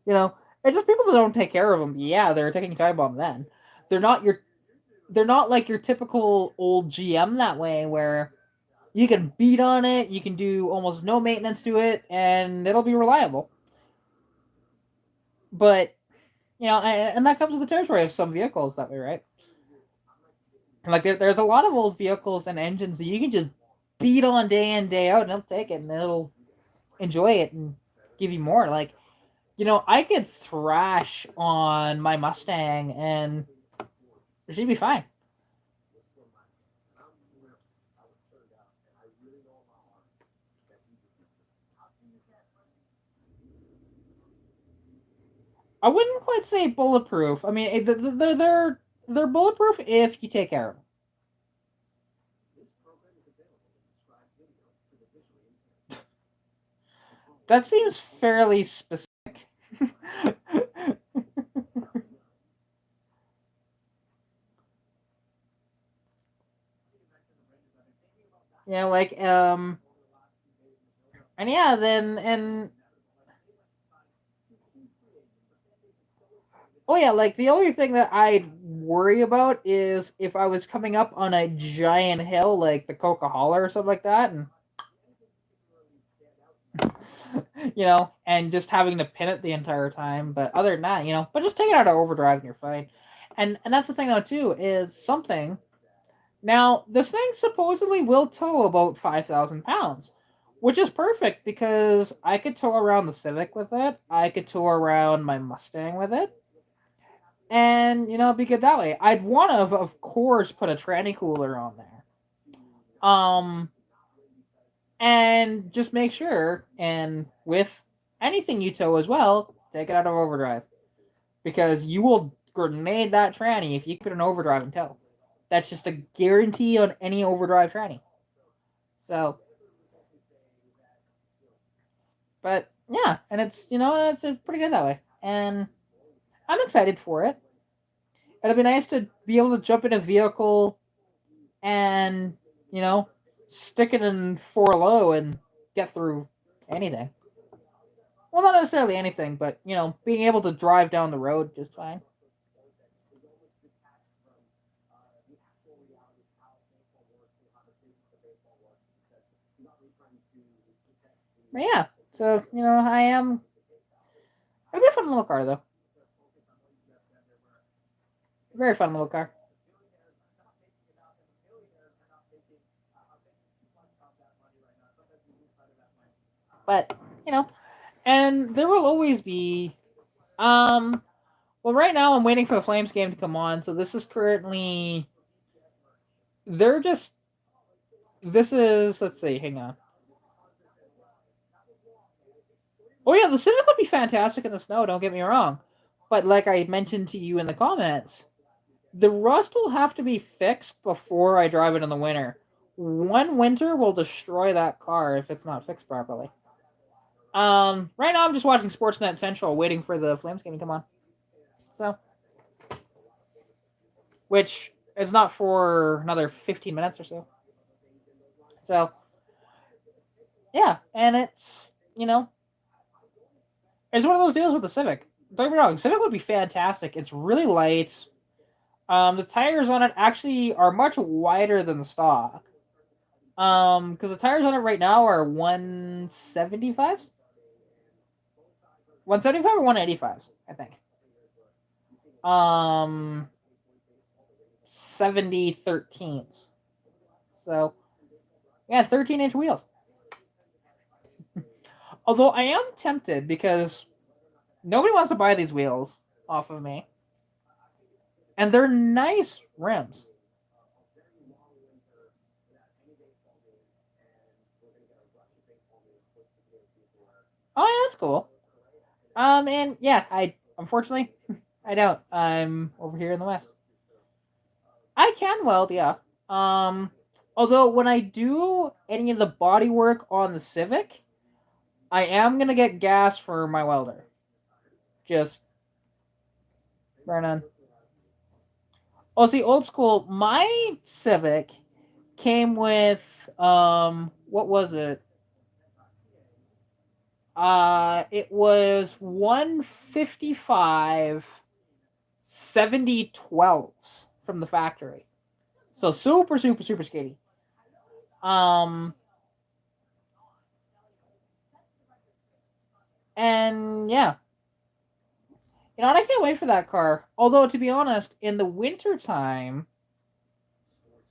You know, it's just people that don't take care of them. Yeah, they're a ticking time bomb. Then they're not your, they're not like your typical old GM that way where you can beat on it, you can do almost no maintenance to it, and it'll be reliable. But you know, and that comes with the territory of some vehicles that way, right? Like there's a lot of old vehicles and engines that you can just beat on day in day out, and it'll take it, and it'll enjoy it and give you more. Like you know, I could thrash on my Mustang, and she'd be fine. I wouldn't quite say bulletproof. I mean, they're bulletproof if you take care of them. That seems fairly specific. Yeah, like and yeah, then and oh yeah, like the only thing that I'd worry about is if I was coming up on a giant hill like the Coca Cola or something like that, and you know, and just having to pin it the entire time. But other than that, you know, but just take it out of overdrive and you're fine. And that's the thing though too is something. Now this thing supposedly will tow about 5,000 pounds, which is perfect because I could tow around the Civic with it. I could tow around my Mustang with it, and you know, it'd be good that way. I'd want to, of course, put a tranny cooler on there. Um, and just make sure, and with anything you tow as well, take it out of overdrive because you will grenade that tranny if you put an overdrive in tow. That's just a guarantee on any overdrive tranny. So, but yeah, and it's you know it's pretty good that way, and I'm excited for it. It'll be nice to be able to jump in a vehicle and you know stick it in four low and get through anything. Well, not necessarily anything, but you know, being able to drive down the road just fine. But yeah, so you know, I am. It'll be a fun little car though. Very fun little car. But you know, and there will always be. Um, Well, right now I'm waiting for the Flames game to come on. So this is currently. They're just. This is. Let's see. Hang on. Oh yeah, the Civic would be fantastic in the snow. Don't get me wrong, but like I mentioned to you in the comments, the rust will have to be fixed before I drive it in the winter. One winter will destroy that car if it's not fixed properly. Right now I'm just watching Sportsnet Central, waiting for the Flames game to come on. So, which is not for another 15 minutes or so. So, yeah, and it's it's one of those deals with the Civic. Don't get me wrong, Civic would be fantastic. It's really light. The tires on it actually are much wider than the stock. Because the tires on it right now are 175s, 175 or 185s, I think. 70 13s. So, yeah, 13-inch wheels. Although I am tempted because nobody wants to buy these wheels off of me. And they're nice rims. Oh, yeah, that's cool. And yeah, I unfortunately I don't. I'm over here in the West. I can weld, yeah. Although when I do any of the body work on the Civic, I am gonna get gas for my welder. Just burn on. Oh, see, old school. My Civic came with what was it? It was 155 7012s from the factory. So super, super, super skinny. Um, and yeah, and I can't wait for that car. Although to be honest, in the wintertime,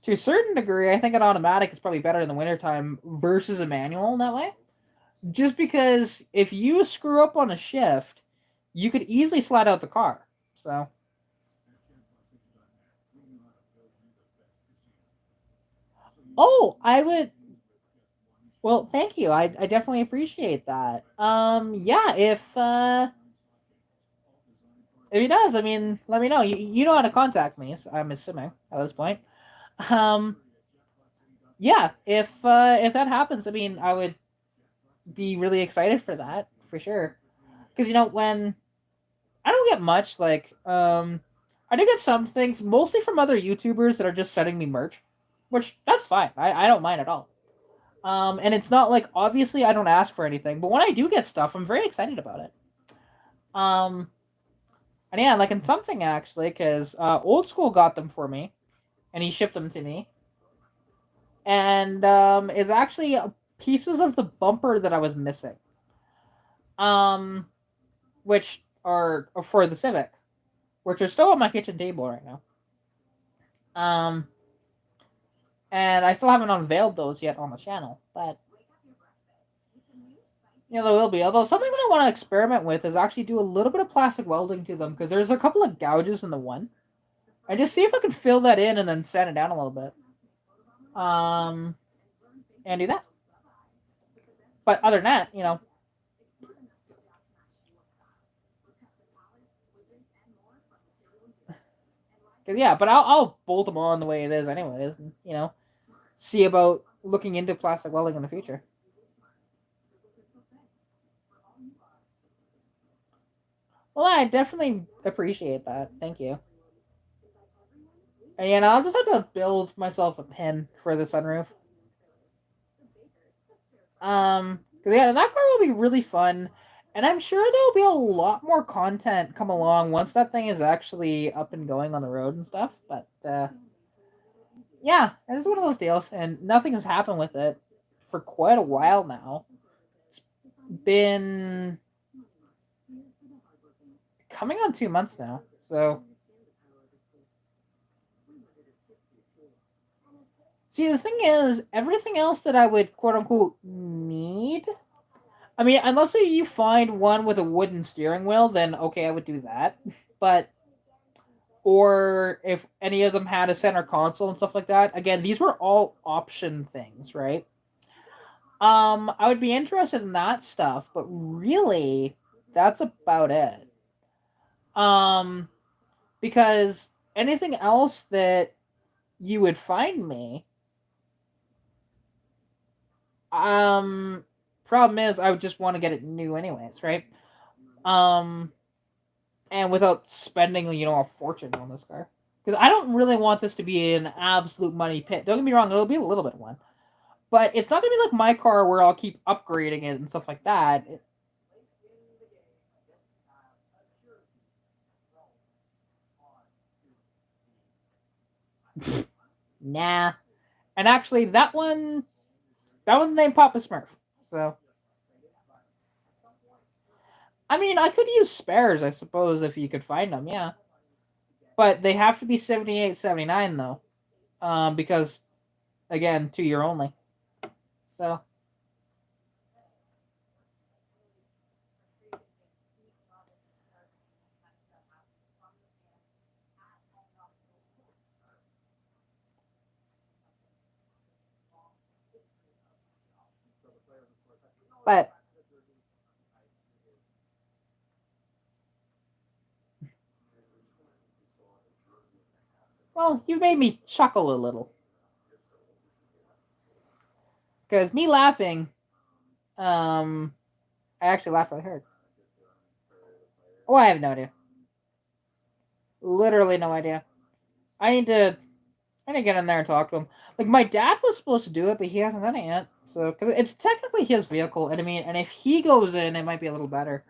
to a certain degree, I think an automatic is probably better in the wintertime versus a manual in that way. Just because if you screw up on a shift, you could easily slide out the car. So. Oh, I would. Well, thank you. I definitely appreciate that. Yeah, if he does, I mean, let me know. You know how to contact me. So I'm assuming at this point. Um, yeah, if that happens, I mean, I would be really excited for that for sure. Because when I don't get much, like I do get some things mostly from other YouTubers that are just sending me merch, which that's fine. I don't mind at all. And it's not like obviously I don't ask for anything, but when I do get stuff, I'm very excited about it. Um, and yeah, like in something actually, because Old School got them for me, and he shipped them to me, and is actually pieces of the bumper that I was missing. Um, which are for the Civic, which are still on my kitchen table right now. Um, and I still haven't unveiled those yet on the channel, but there will be. Although something that I want to experiment with is actually do a little bit of plastic welding to them because there's a couple of gouges in the one. I just see if I can fill that in and then sand it down a little bit. And do that. But other than that, because yeah. But I'll bolt them on the way it is, anyways. And, see about looking into plastic welding in the future. Well, I definitely appreciate that. Thank you. And I'll just have to build myself a pin for the sunroof. Because yeah, that car will be really fun, and I'm sure there'll be a lot more content come along once that thing is actually up and going on the road and stuff. But yeah, it's one of those deals, and nothing has happened with it for quite a while now. It's been coming on 2 months now, so. See, the thing is, everything else that I would quote unquote need. I mean, unless you find one with a wooden steering wheel, then okay, I would do that. but or if any of them had a center console and stuff like that. Again, these were all option things, right? I would be interested in that stuff, but really, that's about it. Um, because anything else that you would find me, problem is I would just want to get it new anyways, right? Um, and without spending, a fortune on this car. Because I don't really want this to be an absolute money pit. Don't get me wrong, it'll be a little bit one. But it's not going to be like my car where I'll keep upgrading it and stuff like that. Nah. And actually, that one's named Papa Smurf. So, I mean, I could use spares, I suppose, if you could find them, yeah. But they have to be 78, 79, though. Because, again, 2-year only. So. But well, you made me chuckle a little. Because me laughing, I actually laughed really hard. Oh, I have no idea. Literally no idea. I need to get in there and talk to him. Like, my dad was supposed to do it, but he hasn't done it yet. So, because it's technically his vehicle, and I mean, and if he goes in, it might be a little better.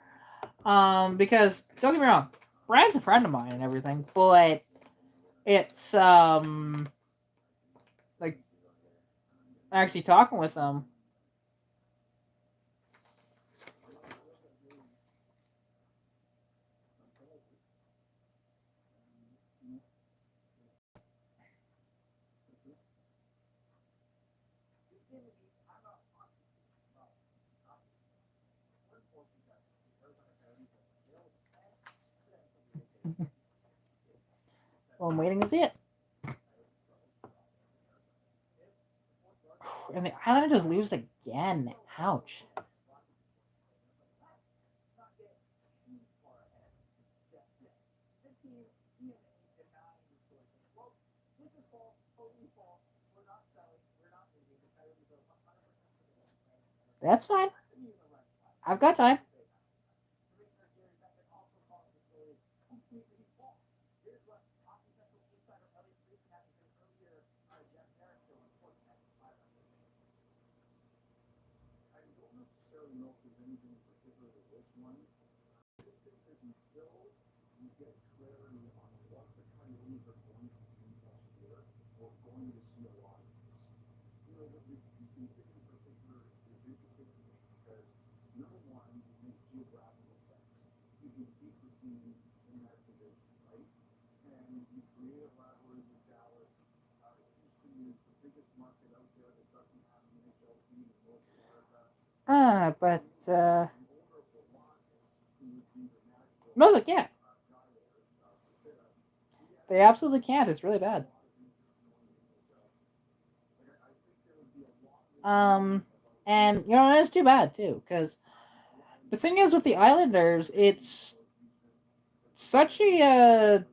Because don't get me wrong, Brian's a friend of mine and everything, but it's like actually talking with him. Well, I'm waiting to see it. And the Islanders lose again. Ouch. That's fine. I've got time. But no, they can't. They absolutely can't. It's really bad. And it's too bad too, because the thing is with the Islanders, it's such a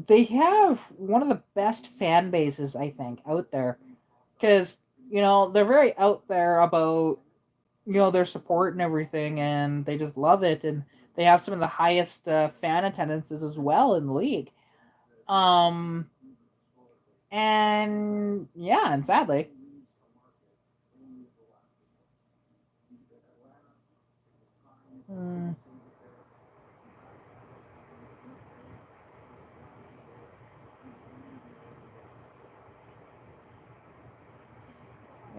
they have one of the best fan bases I think out there, because they're very out there about their support and everything, and they just love it, and they have some of the highest fan attendances as well in the league. Um, and yeah, and sadly, hmm,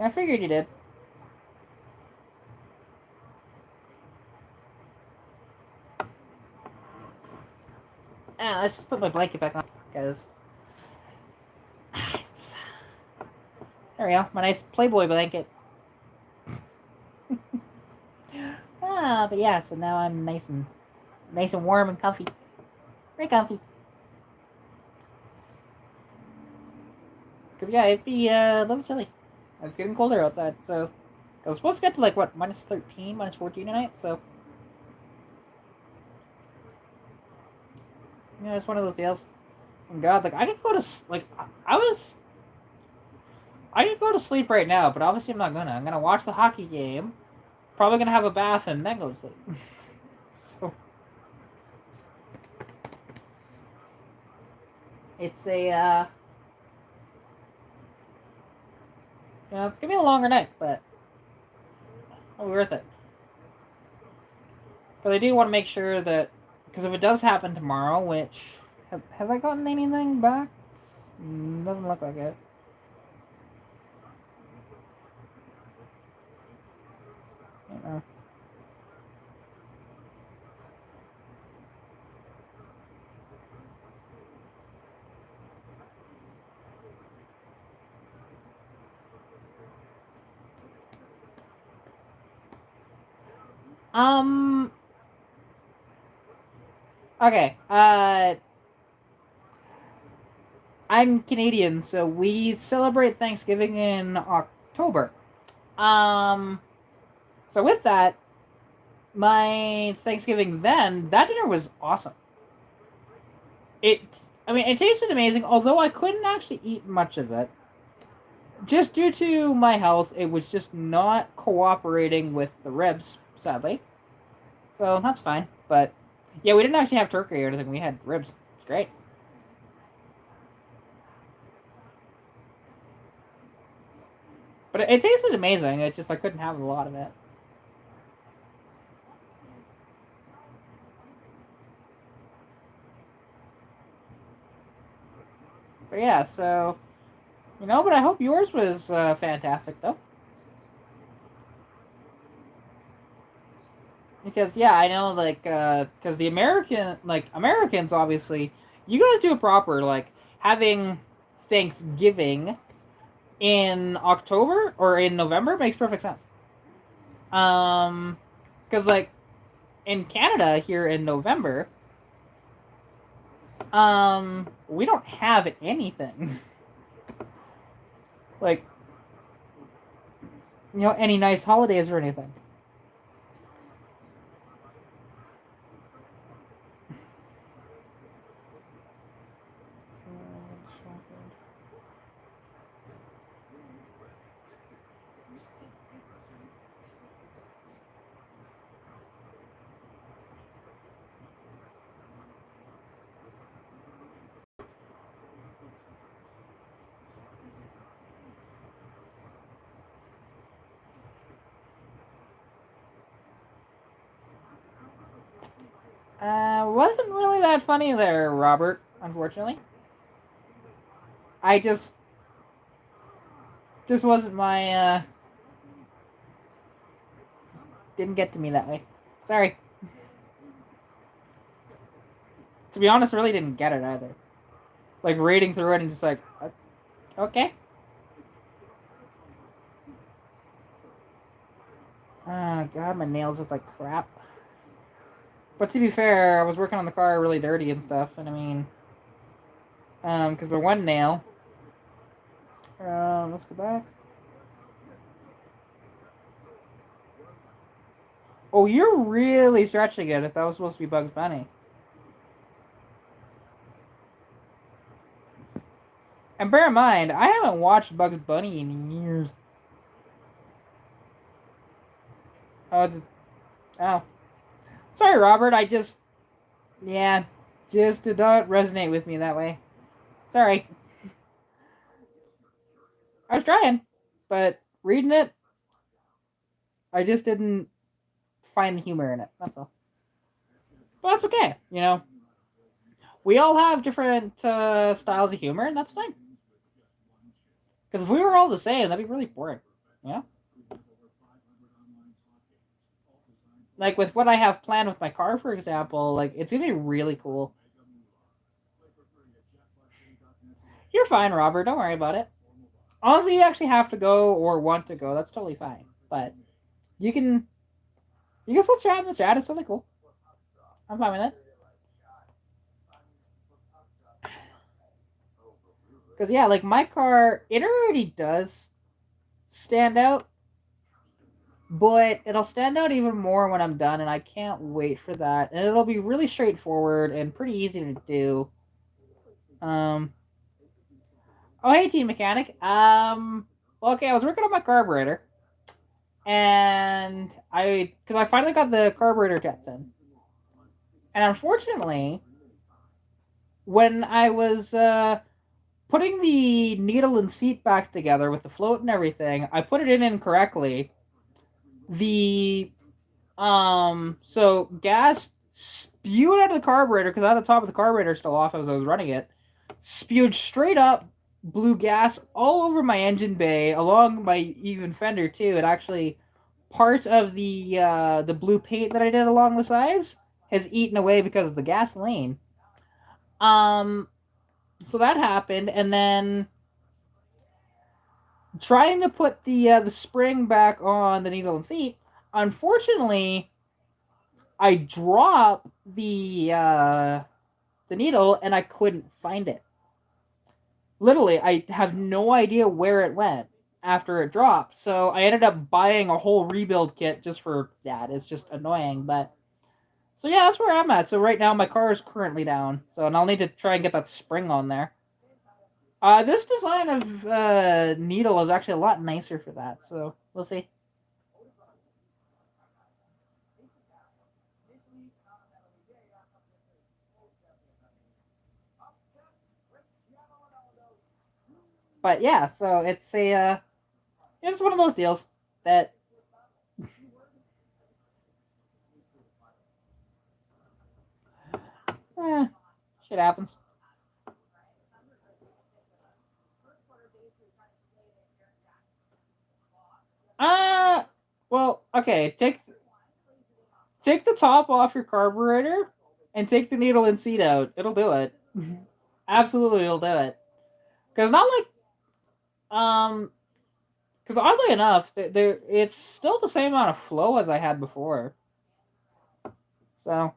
I figured you did. Let's just put my blanket back on because it's there we go, my nice Playboy blanket. But yeah, so now I'm nice and Nice and warm and comfy. Very comfy. Because, yeah, it'd be a little chilly. It's getting colder outside, so... I was supposed to get to, like, what, minus 13, minus 14 tonight, so... Yeah, it's one of those deals. And God, like, I could go to... Like, I could go to sleep right now, but obviously I'm not gonna. I'm gonna watch the hockey game. Probably gonna have a bath and then go to sleep. So... It's a, it's gonna be a longer night, but... It'll be worth it. But I do want to make sure that... Because if it does happen tomorrow, which... Have I gotten anything back? Doesn't look like it. Uh-uh. Okay. I'm Canadian, so we celebrate Thanksgiving in October. So with that, my Thanksgiving then, that dinner was awesome. It tasted amazing, although I couldn't actually eat much of it. Just due to my health, it was just not cooperating with the ribs, sadly. So that's fine. But yeah, we didn't actually have turkey or anything. We had ribs. It's great. But it tasted amazing. It's just I couldn't have a lot of it. But yeah, so but I hope yours was fantastic though. Because yeah, I know like because the Americans obviously you guys do it proper like having Thanksgiving in October or in November makes perfect sense. Because like in Canada here in November, we don't have anything like any nice holidays or anything. Wasn't really that funny there, Robert, unfortunately. I just wasn't my didn't get to me that way. Sorry. To be honest, really didn't get it either. Like reading through it and just like, okay. Oh god, my nails look like crap. But to be fair, I was working on the car really dirty and stuff, and I mean, because the one nail. Let's go back. Oh, you're really stretching it if that was supposed to be Bugs Bunny. And bear in mind, I haven't watched Bugs Bunny in years. Oh. Sorry, Robert, yeah, just did not resonate with me that way. Sorry. I was trying, but reading it, I just didn't find the humor in it. That's all. But that's okay. We all have different styles of humor, and that's fine. Because if we were all the same, that'd be really boring. Yeah. Like with what I have planned with my car, for example, like it's gonna be really cool. You're fine, Robert. Don't worry about it. Honestly, you actually have to go or want to go. That's totally fine. But you can still chat in the chat. It's totally cool. I'm fine with it. Because, yeah, like my car, it already does stand out, but it'll stand out even more when I'm done, and I can't wait for that. And it'll be really straightforward and pretty easy to do. Um, oh, hey, Team Mechanic. Well, okay, I was working on my carburetor, and because I finally got the carburetor jets in. And unfortunately, when I was putting the needle and seat back together with the float and everything, I put it in incorrectly. The so gas spewed out of the carburetor because I had the top of the carburetor still off as I was running it. Spewed straight up, blew gas all over my engine bay, along my even fender too. It actually part of the blue paint that I did along the sides has eaten away because of the gasoline. Um, so that happened, and then trying to put the spring back on the needle and seat. Unfortunately, I dropped the needle and I couldn't find it. Literally, I have no idea where it went after it dropped. So I ended up buying a whole rebuild kit just for that. It's just annoying, but so yeah, that's where I'm at. So right now my car is currently down. So and I'll need to try and get that spring on there. This design of needle is actually a lot nicer for that. So we'll see. But yeah, so it's one of those deals that eh, shit happens. Uh well, okay, take the top off your carburetor and take the needle and seat out. It'll do it. Absolutely, it'll do it. Because not like because oddly enough, there it's still the same amount of flow as I had before. So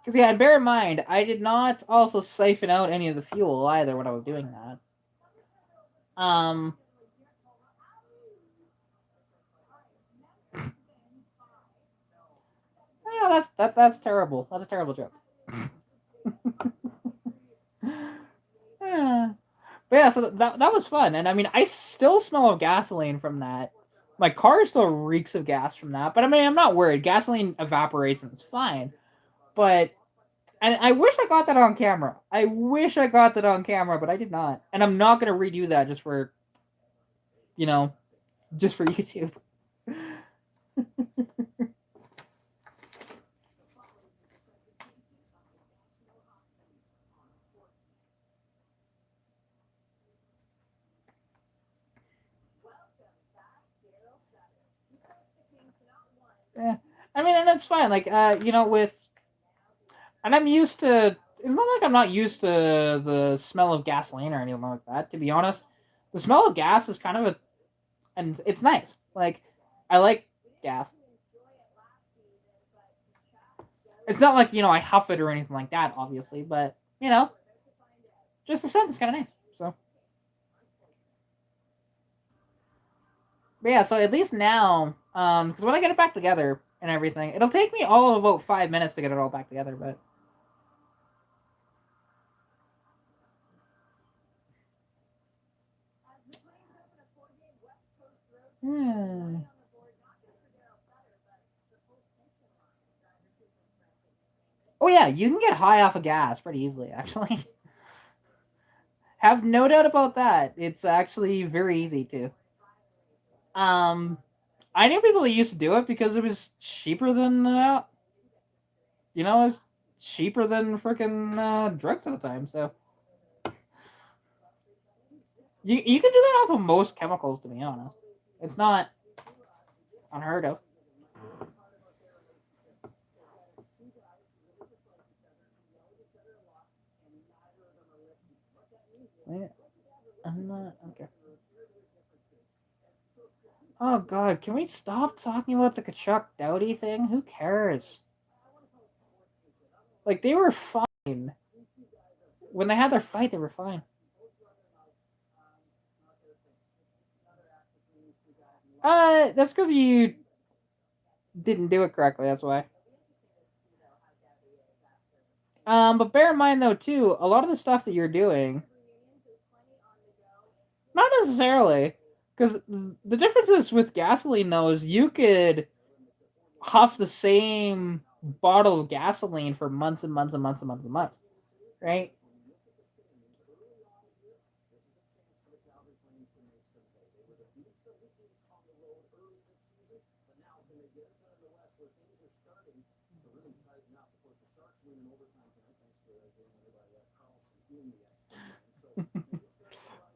because yeah, and bear in mind, I did not also siphon out any of the fuel either when I was doing that. Um, yeah, that's terrible. That's a terrible joke. Yeah. But yeah, so that was fun, and I mean, I still smell of gasoline from that. My car still reeks of gas from that, but I mean, I'm not worried. Gasoline evaporates and it's fine. But and I wish I got that on camera. I wish I got that on camera, but I did not, and I'm not gonna redo that just for you know just for YouTube. Yeah, I mean, and that's fine. Like, with and I'm used to. It's not like I'm not used to the smell of gasoline or anything like that. To be honest, the smell of gas is kind of a, and it's nice. Like, I like gas. It's not like I huff it or anything like that, obviously, but just the scent is kind of nice. So, but yeah. So at least now, because when I get it back together and everything, it'll take me all of about 5 minutes to get it all back together. But hmm. Oh yeah, you can get high off of gas pretty easily, actually. Have no doubt about that. It's actually very easy to. Um, I knew people that used to do it because it was cheaper than it was cheaper than freaking drugs at the time. So you can do that off of most chemicals, to be honest. It's not unheard of. Yeah, I'm not okay. Oh god, can we stop talking about the Kachuk Dowdy thing? Who cares? Like, they were fine. When they had their fight, they were fine. That's because you didn't do it correctly, that's why. But bear in mind though too, a lot of the stuff that you're doing, not necessarily, because the difference is with gasoline though is you could huff the same bottle of gasoline for months and months and months and months and months, right?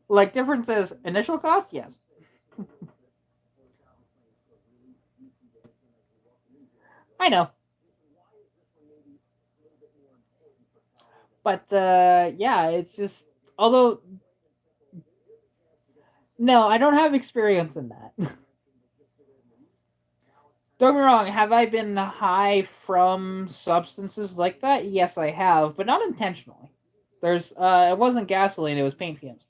Like difference is initial cost, yes. I know. But yeah, it's just although no, I don't have experience in that. Don't get me wrong, have I been high from substances like that? Yes, I have, but not intentionally. There's it wasn't gasoline, it was paint fumes.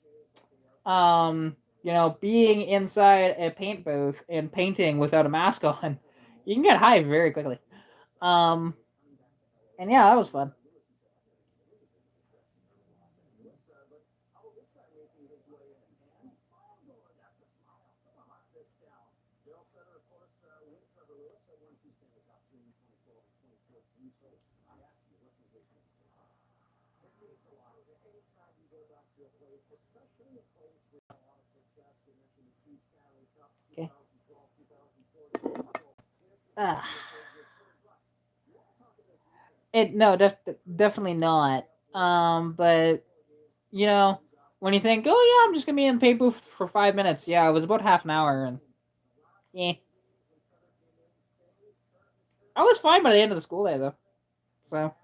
You know, being inside a paint booth and painting without a mask on, you can get high very quickly. Um and yeah, that was fun. Okay. Ah. It no, definitely not. But you know, when you think, oh yeah, I'm just gonna be in the paint booth for 5 minutes. Yeah, it was about half an hour, and yeah, I was fine by the end of the school day though. So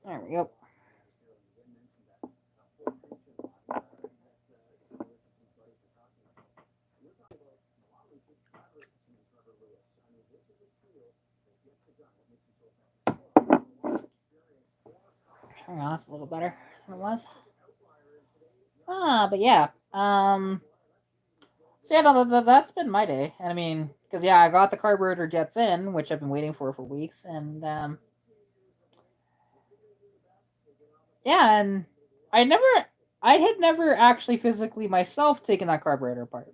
there we go. Hang on, that's a little better than it was. But yeah. So yeah, no, that's been my day, and I mean, because yeah, I got the carburetor jets in, which I've been waiting for weeks, and yeah, and I never, I had never actually physically myself taken that carburetor apart.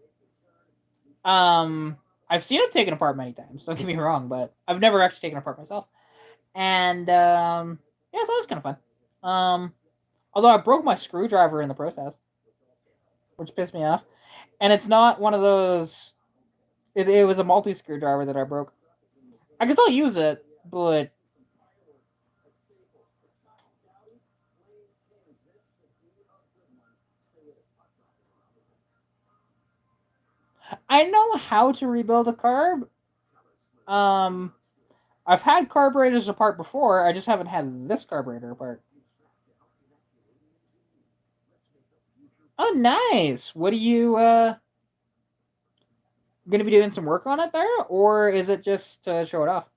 Um, I've seen it taken apart many times. Don't get me wrong, but I've never actually taken it apart myself. And yeah, so that was kind of fun. Although I broke my screwdriver in the process, which pissed me off. And it's not one of those. It was a multi screwdriver that I broke. I can still use it, but I know how to rebuild a carb. Um, I've had carburetors apart before. I just haven't had this carburetor apart. Oh, nice. What are you gonna be doing some work on it there, or is it just to show it off?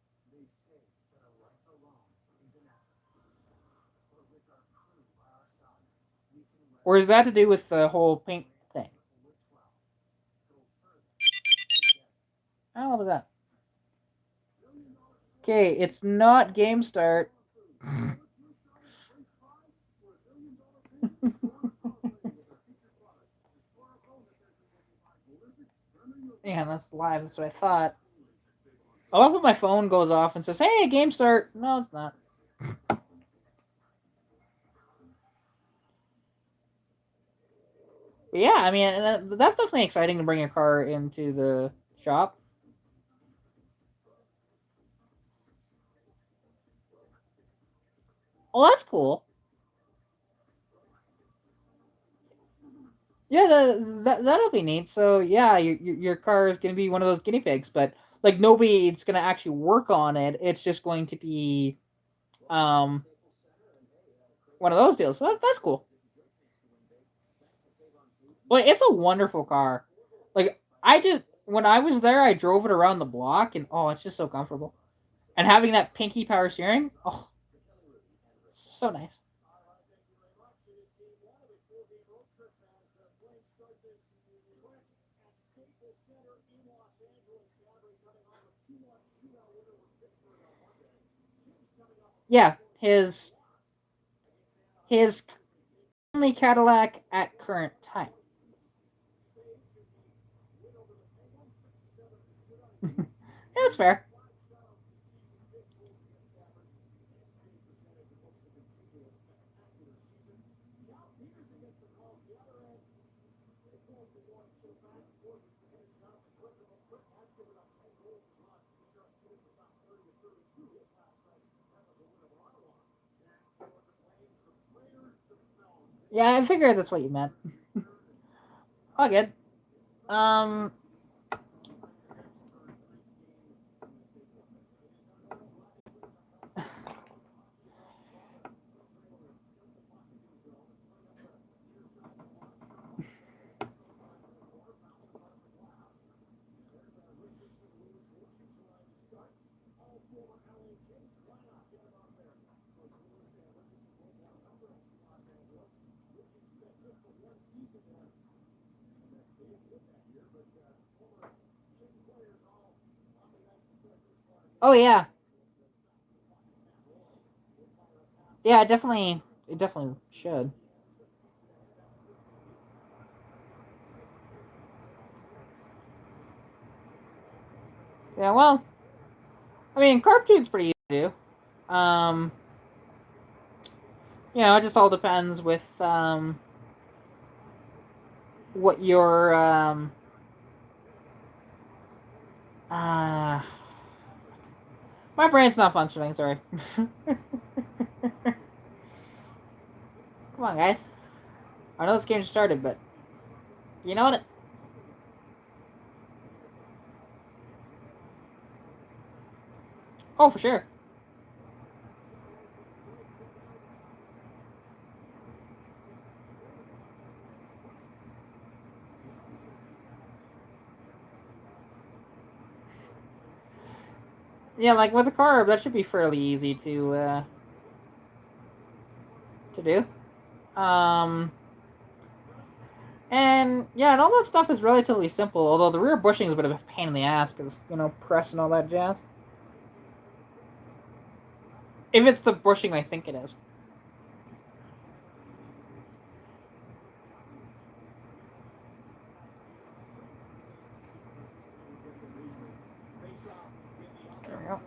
Or is that to do with the whole paint thing? Oh, what was that? Okay, it's not game start. Yeah, that's live. That's what I thought. I love when my phone goes off and says, "Hey, game start." No, it's not. But yeah, I mean, that's definitely exciting to bring a car into the shop. Well, that's cool. Yeah, that'll be neat. So yeah, your car is gonna be one of those guinea pigs, but like nobody's gonna actually work on it. It's just going to be um one of those deals. So that's cool. Well, it's a wonderful car. Like I just when I was there, I drove it around the block, and oh, it's just so comfortable. And having that pinky power steering, oh, so nice. Yeah, his only Cadillac at current time. Yeah, that's fair. Yeah, I figured that's what you meant. All good. Um, oh yeah, yeah, it definitely should. Yeah, well, I mean, cartoon's pretty easy to do. It just all depends with what your uh my brain's not functioning. Sorry. Come on, guys. I know this game just started, but you know what? Oh, for sure. Yeah, like with a carb, that should be fairly easy to do. And yeah, and all that stuff is relatively simple. Although the rear bushing is a bit of a pain in the ass because press and all that jazz. If it's the bushing, I think it is. There we go.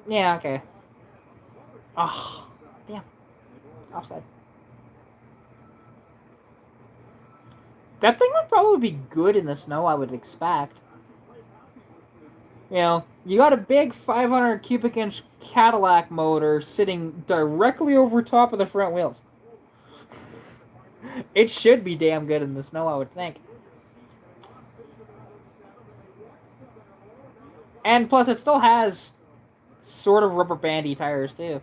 Yeah, okay. Oh, damn. Offside. That thing would probably be good in the snow, I would expect. You got a big 500 cubic inch Cadillac motor sitting directly over top of the front wheels. It should be damn good in the snow, I would think. And plus, it still has sort of rubber bandy tires, too.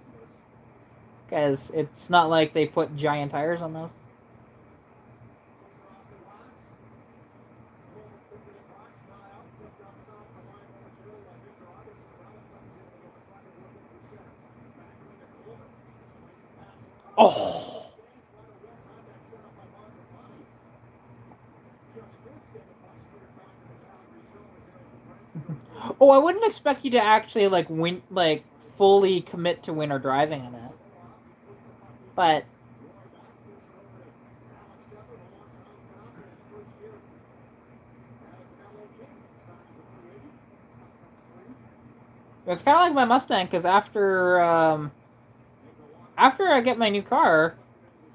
Because it's not like they put giant tires on those. Oh! Oh, I wouldn't expect you to actually fully commit to winter driving in it. But it's kind of like my Mustang because after I get my new car,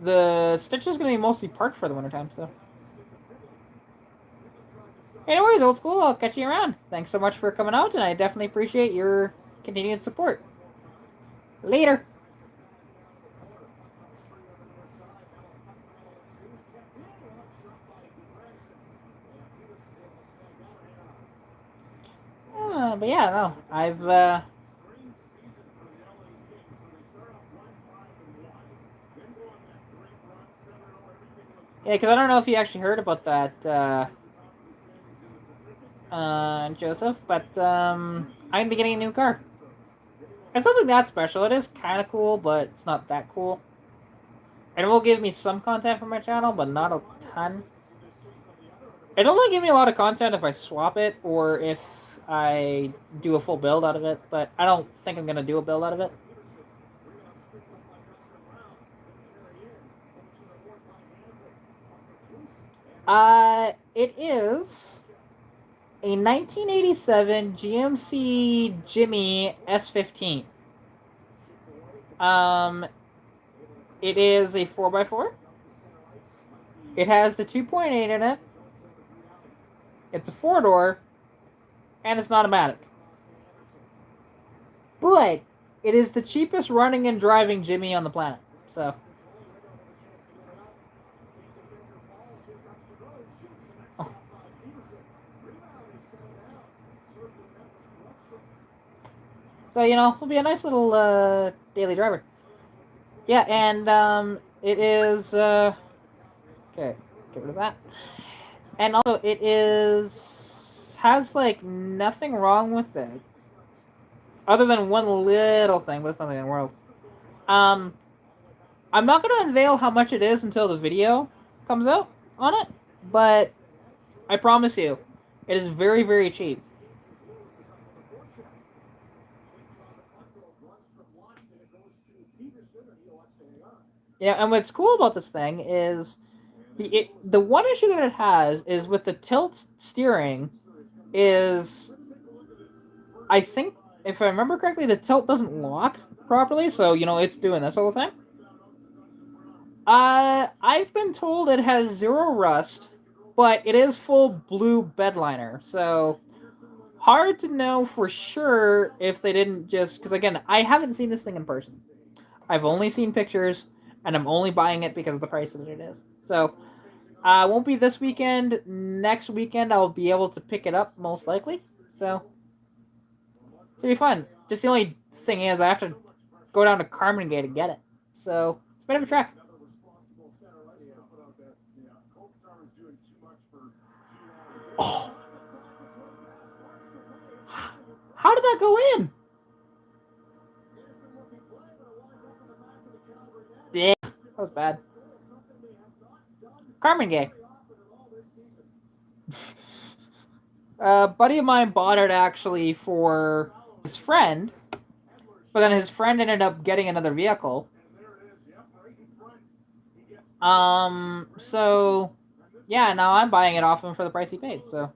the Stitch is going to be mostly parked for the wintertime. So, anyways, old school, I'll catch you around. Thanks so much for coming out, and I definitely appreciate your continued support. Later. But yeah, no, I've yeah, because I don't know if you actually heard about that, Joseph, but I'm gonna be getting a new car. It's nothing that special. It is kind of cool, but it's not that cool. And it will give me some content for my channel, but not a ton. It'll only give me a lot of content if I swap it or if I do a full build out of it, but I don't think I'm gonna do a build out of it. It is a 1987 GMC Jimmy S15. It is a 4x4. It has the 2.8 in it. It's a 4-door, and it's not automatic. But it is the cheapest running and driving Jimmy on the planet. So. Oh. So, you know, it'll be a nice little daily driver. Yeah, and it is okay, get rid of that. And also it has like nothing wrong with it. Other than one little thing, but it's nothing in the world. I'm not gonna unveil how much it is until the video comes out on it, but I promise you, it is very, very cheap. Yeah, and what's cool about this thing is the one issue that it has is with the tilt steering is, I think if I remember correctly, the tilt doesn't lock properly, so you know it's doing this all the time. I've been told it has 0 rust, but it is full blue bed liner, so hard to know for sure if they didn't just, because again, I haven't seen this thing in person. I've only seen pictures, and I'm only buying it because of the price that it is. So, won't be this weekend. Next weekend, I'll be able to pick it up most likely. So, it'll be fun. Just the only thing is, I have to go down to Carmen Gate to get it. So, it's a bit of a trek. Oh. How did that go in? Yeah, that was bad. Carmen Gate. A buddy of mine bought it actually for his friend, but then his friend ended up getting another vehicle. So yeah, now I'm buying it off him for the price he paid. So.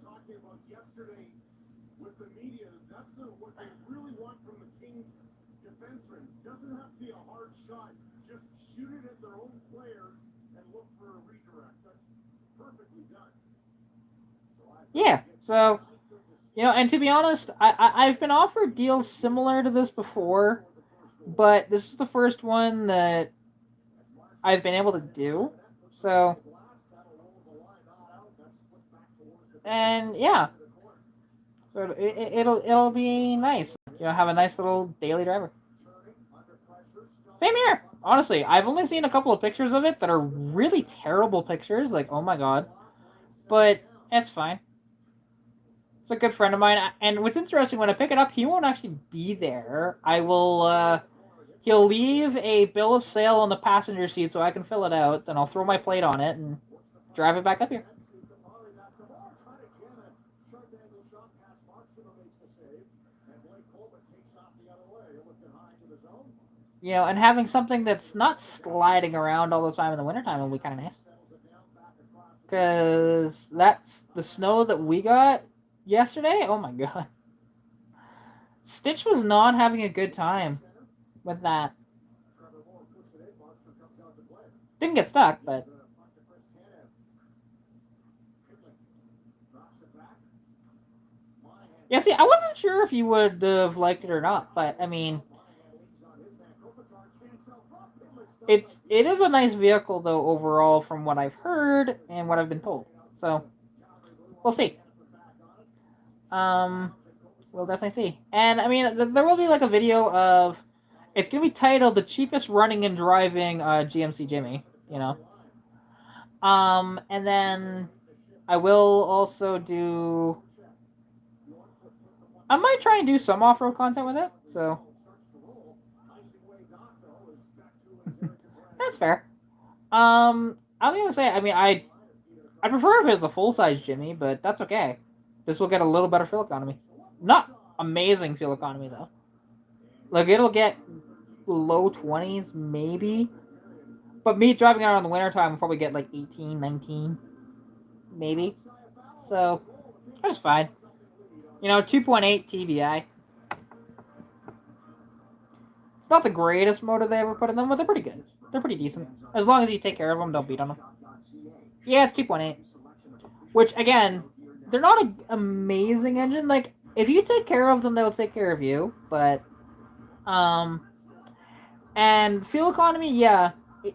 Yeah, so you know, and to be honest, I've been offered deals similar to this before, but this is the first one that I've been able to do. So, and yeah, so it'll be nice. You know, have a nice little daily driver. Same here. Honestly, I've only seen a couple of pictures of it that are really terrible pictures. Like, oh my god, but it's fine. It's a good friend of mine, and what's interesting, when I pick it up, he won't actually be there. I will. He'll leave a bill of sale on the passenger seat so I can fill it out. Then I'll throw my plate on it and drive it back up here. You know, and having something that's not sliding around all the time in the wintertime will be kind of nice. Because that's the snow that we got yesterday. Oh my god. Stitch was not having a good time with that. Didn't get stuck, but. Yeah, see, I wasn't sure if you would have liked it or not, but I mean, it is a nice vehicle though overall from what I've heard and what I've been told. So we'll see. we'll definitely see. And I mean, there will be like a video of. It's gonna be titled "The Cheapest Running and Driving GMC Jimmy." You know. And then I will also do. I might try and do some off-road content with it. So that's fair. I was gonna say. I mean, I prefer if it's a full-size Jimmy, but that's okay. This will get a little better fuel economy. Not amazing fuel economy though. Like it'll get low 20s maybe. But me driving around in the wintertime will probably get like 18, 19, maybe. So that's fine. You know, 2.8 TVI. It's not the greatest motor they ever put in them, but they're pretty good. They're pretty decent. As long as you take care of them, don't beat on them. Yeah, it's 2.8. Which, again, they're not an amazing engine. Like, if you take care of them, they'll take care of you. But, and fuel economy, yeah,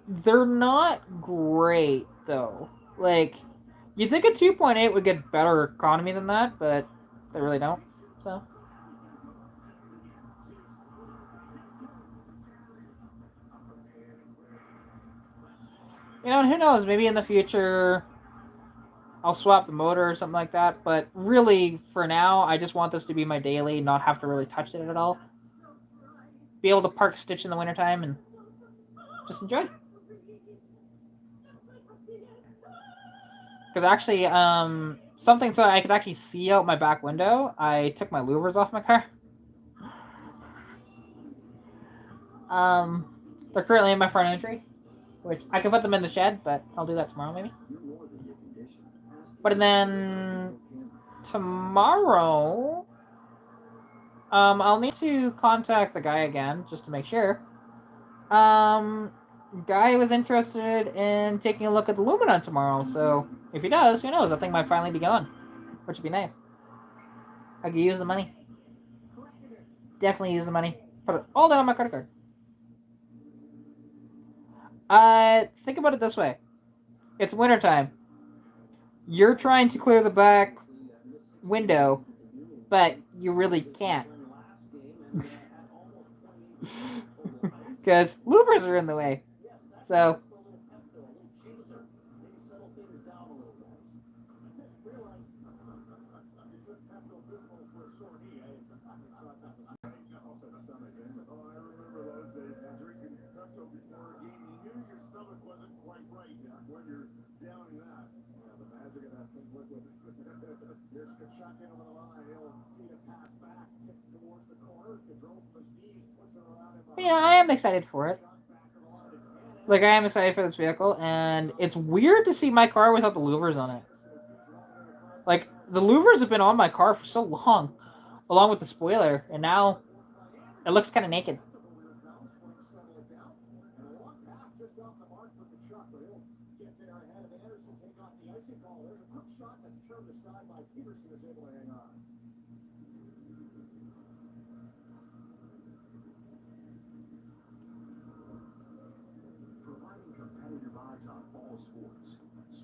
they're not great, though. Like, you think a 2.8 would get better economy than that, but they really don't. So. You know, and who knows? Maybe in the future, I'll swap the motor or something like that. But really, for now, I just want this to be my daily, not have to really touch it at all. Be able to park Stitch in the wintertime and just enjoy. Because actually, something so I could actually see out my back window, I took my louvers off my car. They're currently in my front entry, which I can put them in the shed, but I'll do that tomorrow maybe. But then tomorrow, I'll need to contact the guy again just to make sure. Guy was interested in taking a look at the Luminon tomorrow, so if he does, who knows? That thing might finally be gone, which would be nice. I could use the money. Definitely use the money. Put it all down on my credit card. Think about it this way. It's wintertime. You're trying to clear the back window, but you really can't. Because loopers are in the way. So. Yeah, I am excited for it. Like, I am excited for this vehicle, and it's weird to see my car without the louvers on it. Like, the louvers have been on my car for so long, along with the spoiler, and now it looks kind of naked.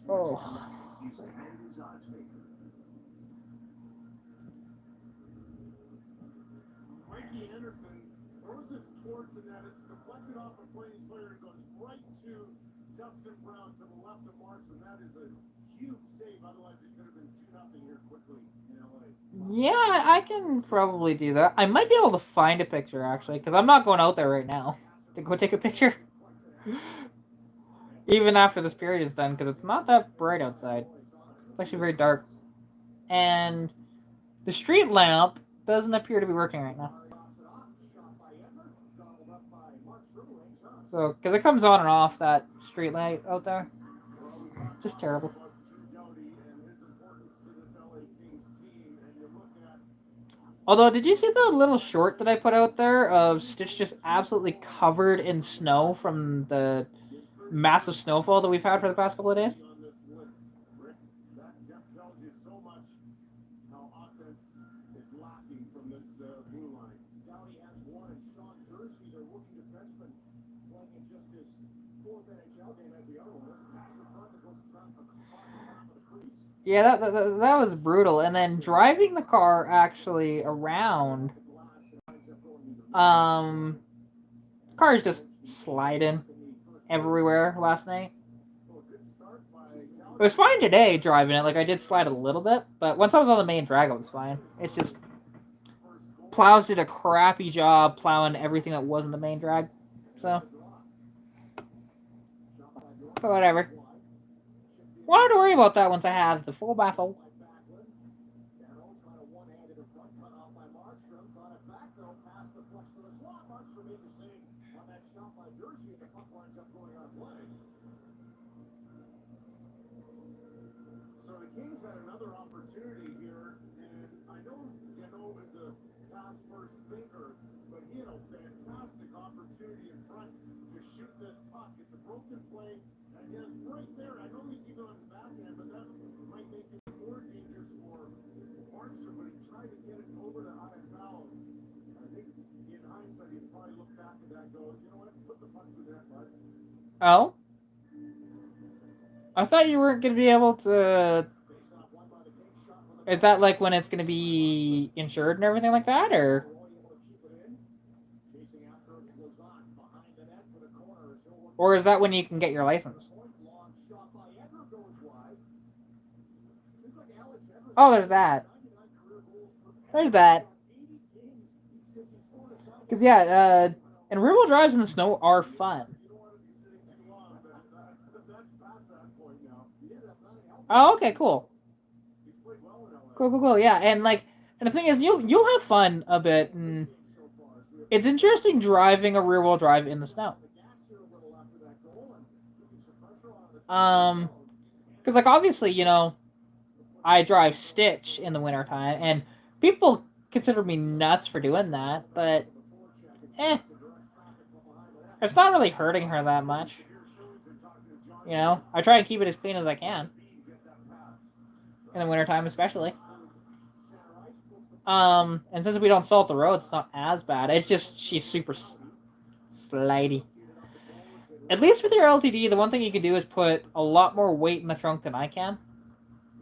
Oh. Mikey Anderson throws his torch and that it's deflected off a Flames player and goes right to Justin Brown to the left of Marson. That is a huge save. Otherwise, it could have been 2-0 here quickly in LA. Yeah, I can probably do that. I might be able to find a picture, actually, because I'm not going out there right now to go take a picture. Even after this period is done, because it's not that bright outside. It's actually very dark. And the street lamp doesn't appear to be working right now. So, because it comes on and off, that street light out there. It's just terrible. Although, did you see the little short that I put out there of Stitch just absolutely covered in snow from the massive snowfall that we've had for the past couple of days? Yeah, that was brutal. And then driving the car actually around, cars just sliding everywhere last night. It was fine today driving it. Like I did slide a little bit, but once I was on the main drag, it was fine. It's just plows did a crappy job plowing everything that wasn't the main drag. So, but whatever. Won't have to worry about that once I have the full baffle. So the Kings had another opportunity here, and I know Deno is a pass first thinker, but he had a fantastic opportunity in front to shoot this puck. It's a broken play, and it's right there. I know he's even on the backhand, but that might make it more dangerous for Markstrom, but he tried to get it over to Iafallo. I think in hindsight, he'd probably look back at that and go, you know what, put the puck to the net, bud. Oh? I thought you weren't going to be able to... Is that like when it's going to be insured and everything like that, or... Or is that when you can get your license? Oh, there's that. There's that. Because, yeah, and rear-wheel drives in the snow are fun. Oh, okay, cool. Cool. Yeah, and like, and the thing is, you'll have fun a bit, and it's interesting driving a rear-wheel drive in the snow. Because like obviously, you know, I drive Stitch in the wintertime, and people consider me nuts for doing that, but it's not really hurting her that much. You know, I try and keep it as clean as I can. In the wintertime especially. And since we don't salt the road, it's not as bad. It's just she's super slidey. At least with your LTD, the one thing you can do is put a lot more weight in the trunk than I can.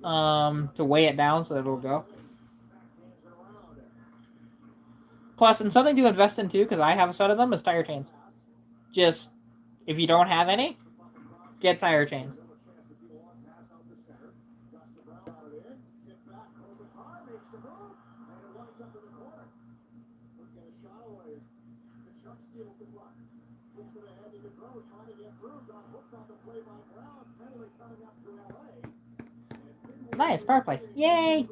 To weigh it down so that it'll go. Plus, and something to invest in too, because I have a set of them, is tire chains. Just, if you don't have any, get tire chains. Nice, power play. Yay!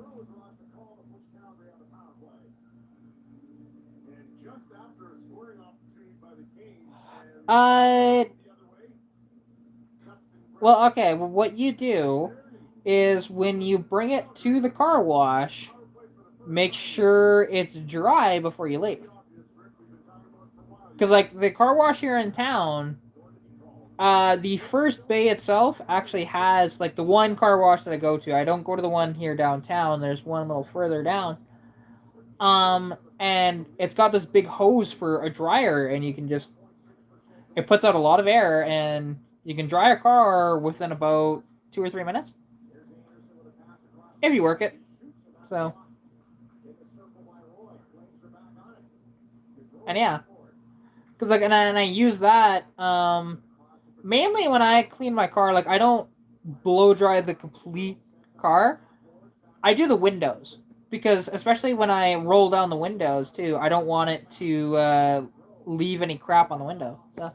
Well, okay. Well, what you do is when you bring it to the car wash, make sure it's dry before you leave. Because, like, the car wash here in town, the first bay itself actually has, like, the one car wash that I go to. I don't go to the one here downtown. There's one a little further down. And it's got this big hose for a dryer, and you can just... It puts out a lot of air, and you can dry a car within about 2 or 3 minutes. If you work it. So... And yeah. Because, like, and I use that, mainly when I clean my car. Like, I don't blow dry the complete car. I do the windows. Because, especially when I roll down the windows, too, I don't want it to leave any crap on the window. So.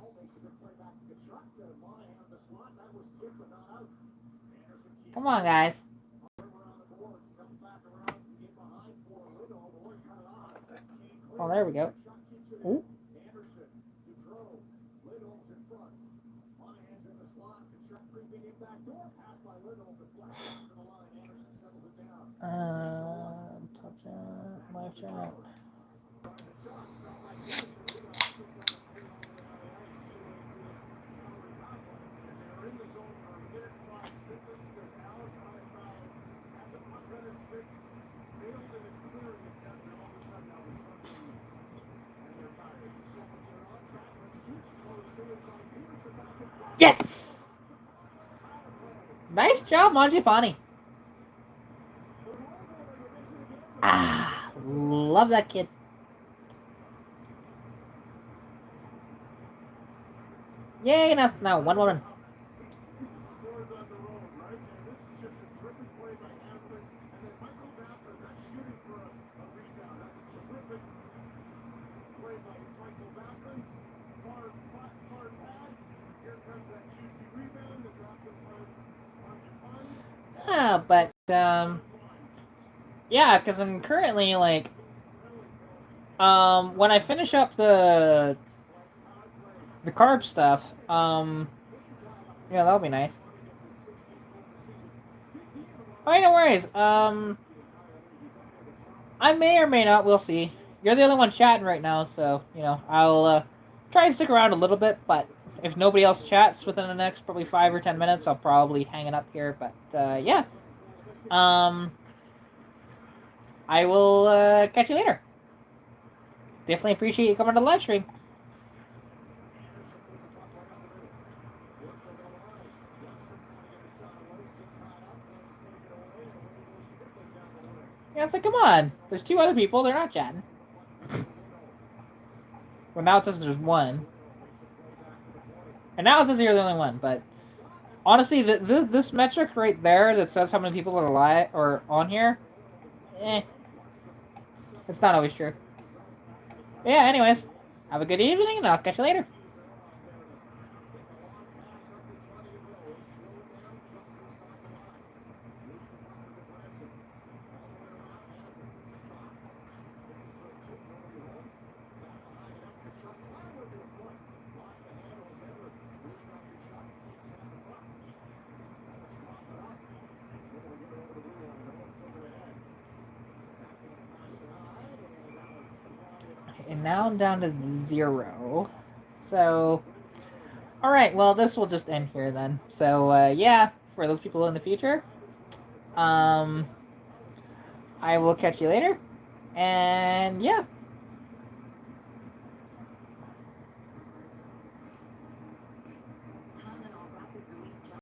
Come on, guys. Oh, there we go. Ooh. Top shot, live shot. Yes! job, Mangiapane. Ah, love that kid. Yay, now 1-1. Scores on their own, right? And this is just a terrific play by Hamilton. And then Michael Baffin, that's shooting for a rebound. That's terrific play by Michael Baffin. Far pad. Here comes that juicy rebound. The drop in front of But yeah, because I'm currently like, when I finish up the carb stuff, yeah, that'll be nice. Alright, no worries. I may or may not, we'll see. You're the only one chatting right now, so, you know, I'll try and stick around a little bit, but if nobody else chats within the next probably 5 or 10 minutes, I'll probably hang it up here, but, yeah. I will, catch you later. Definitely appreciate you coming to the live stream. Yeah, it's like, come on. There's 2 other people. They're not chatting. Well, now it says there's 1. And now it says you're the only one. But honestly, this metric right there that says how many people are alive or on here, it's not always true. Yeah, anyways, have a good evening, and I'll catch you later. And now I'm down to 0. So, alright, well, this will just end here then. So, yeah, for those people in the future, I will catch you later. And, yeah.